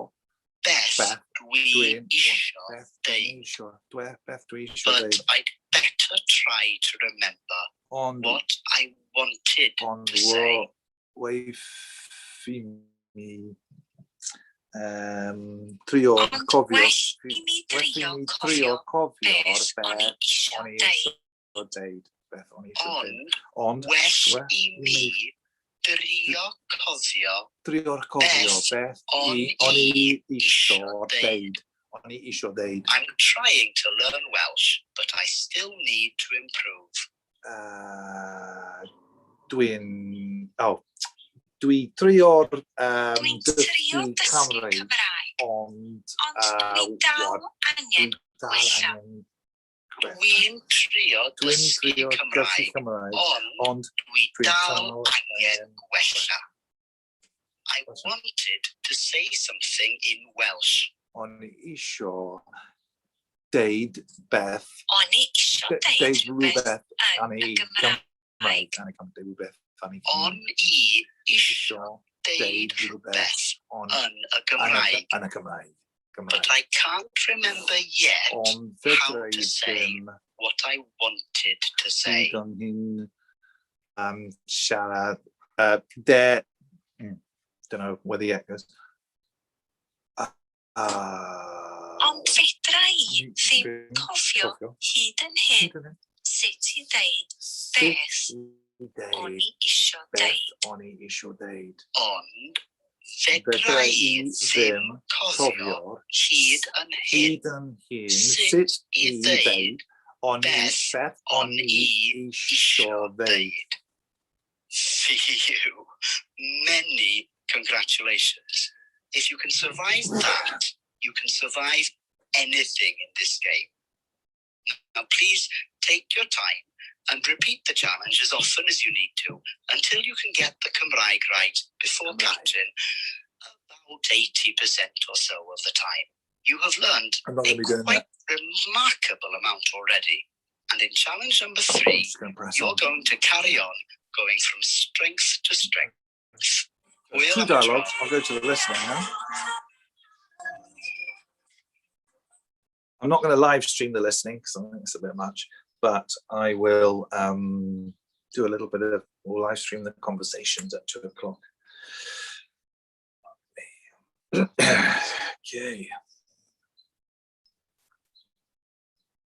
beth beth dwi isio beth deud. beth dwi isio But deud. I'd better try to remember Ond what I wanted to say. Weiffi mi trio Ond cofio well i mi drio cofio beth o'n i isio o'n i deud. isio deud. Beth o'n i isio deud. Ond Ond well i mi drio cofio drio'r cofio beth o'n i isio deud. O'n i isio deud. I'm trying to learn Welsh, but I still need to improve. Dwi trio'r Dwi'n trio dysgu Cymraeg, Cymraeg, ond ond dwi dal angen gwella. Dwi'n trio dysgu Cymraeg, Cymraeg, ond dwi dwi dal dal angen gwella. I wanted to say something in Welsh. o'n i isio deud beth, O'n i isio deud deud rhywbeth beth am yn i y Gymraeg. Cymraeg, deud rhywbeth am i On i isio isio deud deud rhywbeth rhywbeth yn yn y Gymraeg. y Cymraeg. But I can't remember yet Ond how fedrai to say ddim what I wanted to say. hyd yn hyn siarad, don't know where the echoes. Ond fedra i ddim cofio hyd yn hyn sut i ddeud beth o'n i isio deud. o'n i isio deud. Ond fedra i ddim cofio hyd yn hyn Hyd yn hyn sut sut i i ddeud ddeud beth o'n i isio deud. Phew. Many congratulations. If you can survive that, you can survive anything in this game. Now please take your time and repeat the challenge as often as you need to until you can get the Cymraeg right before catching about 80% or so of the time. You have learned I'm not a going to be doing quite that. remarkable amount already. And in challenge number I'm 3, just going to press you're on. going to carry on going from strength to strength. We'll Two have a try. dialogues. I'll go to the listening now. I'm not going to live stream the listening because I think it's a bit much, but I will do a little bit of, we'll live stream the conversations at 2 o'clock. Okay.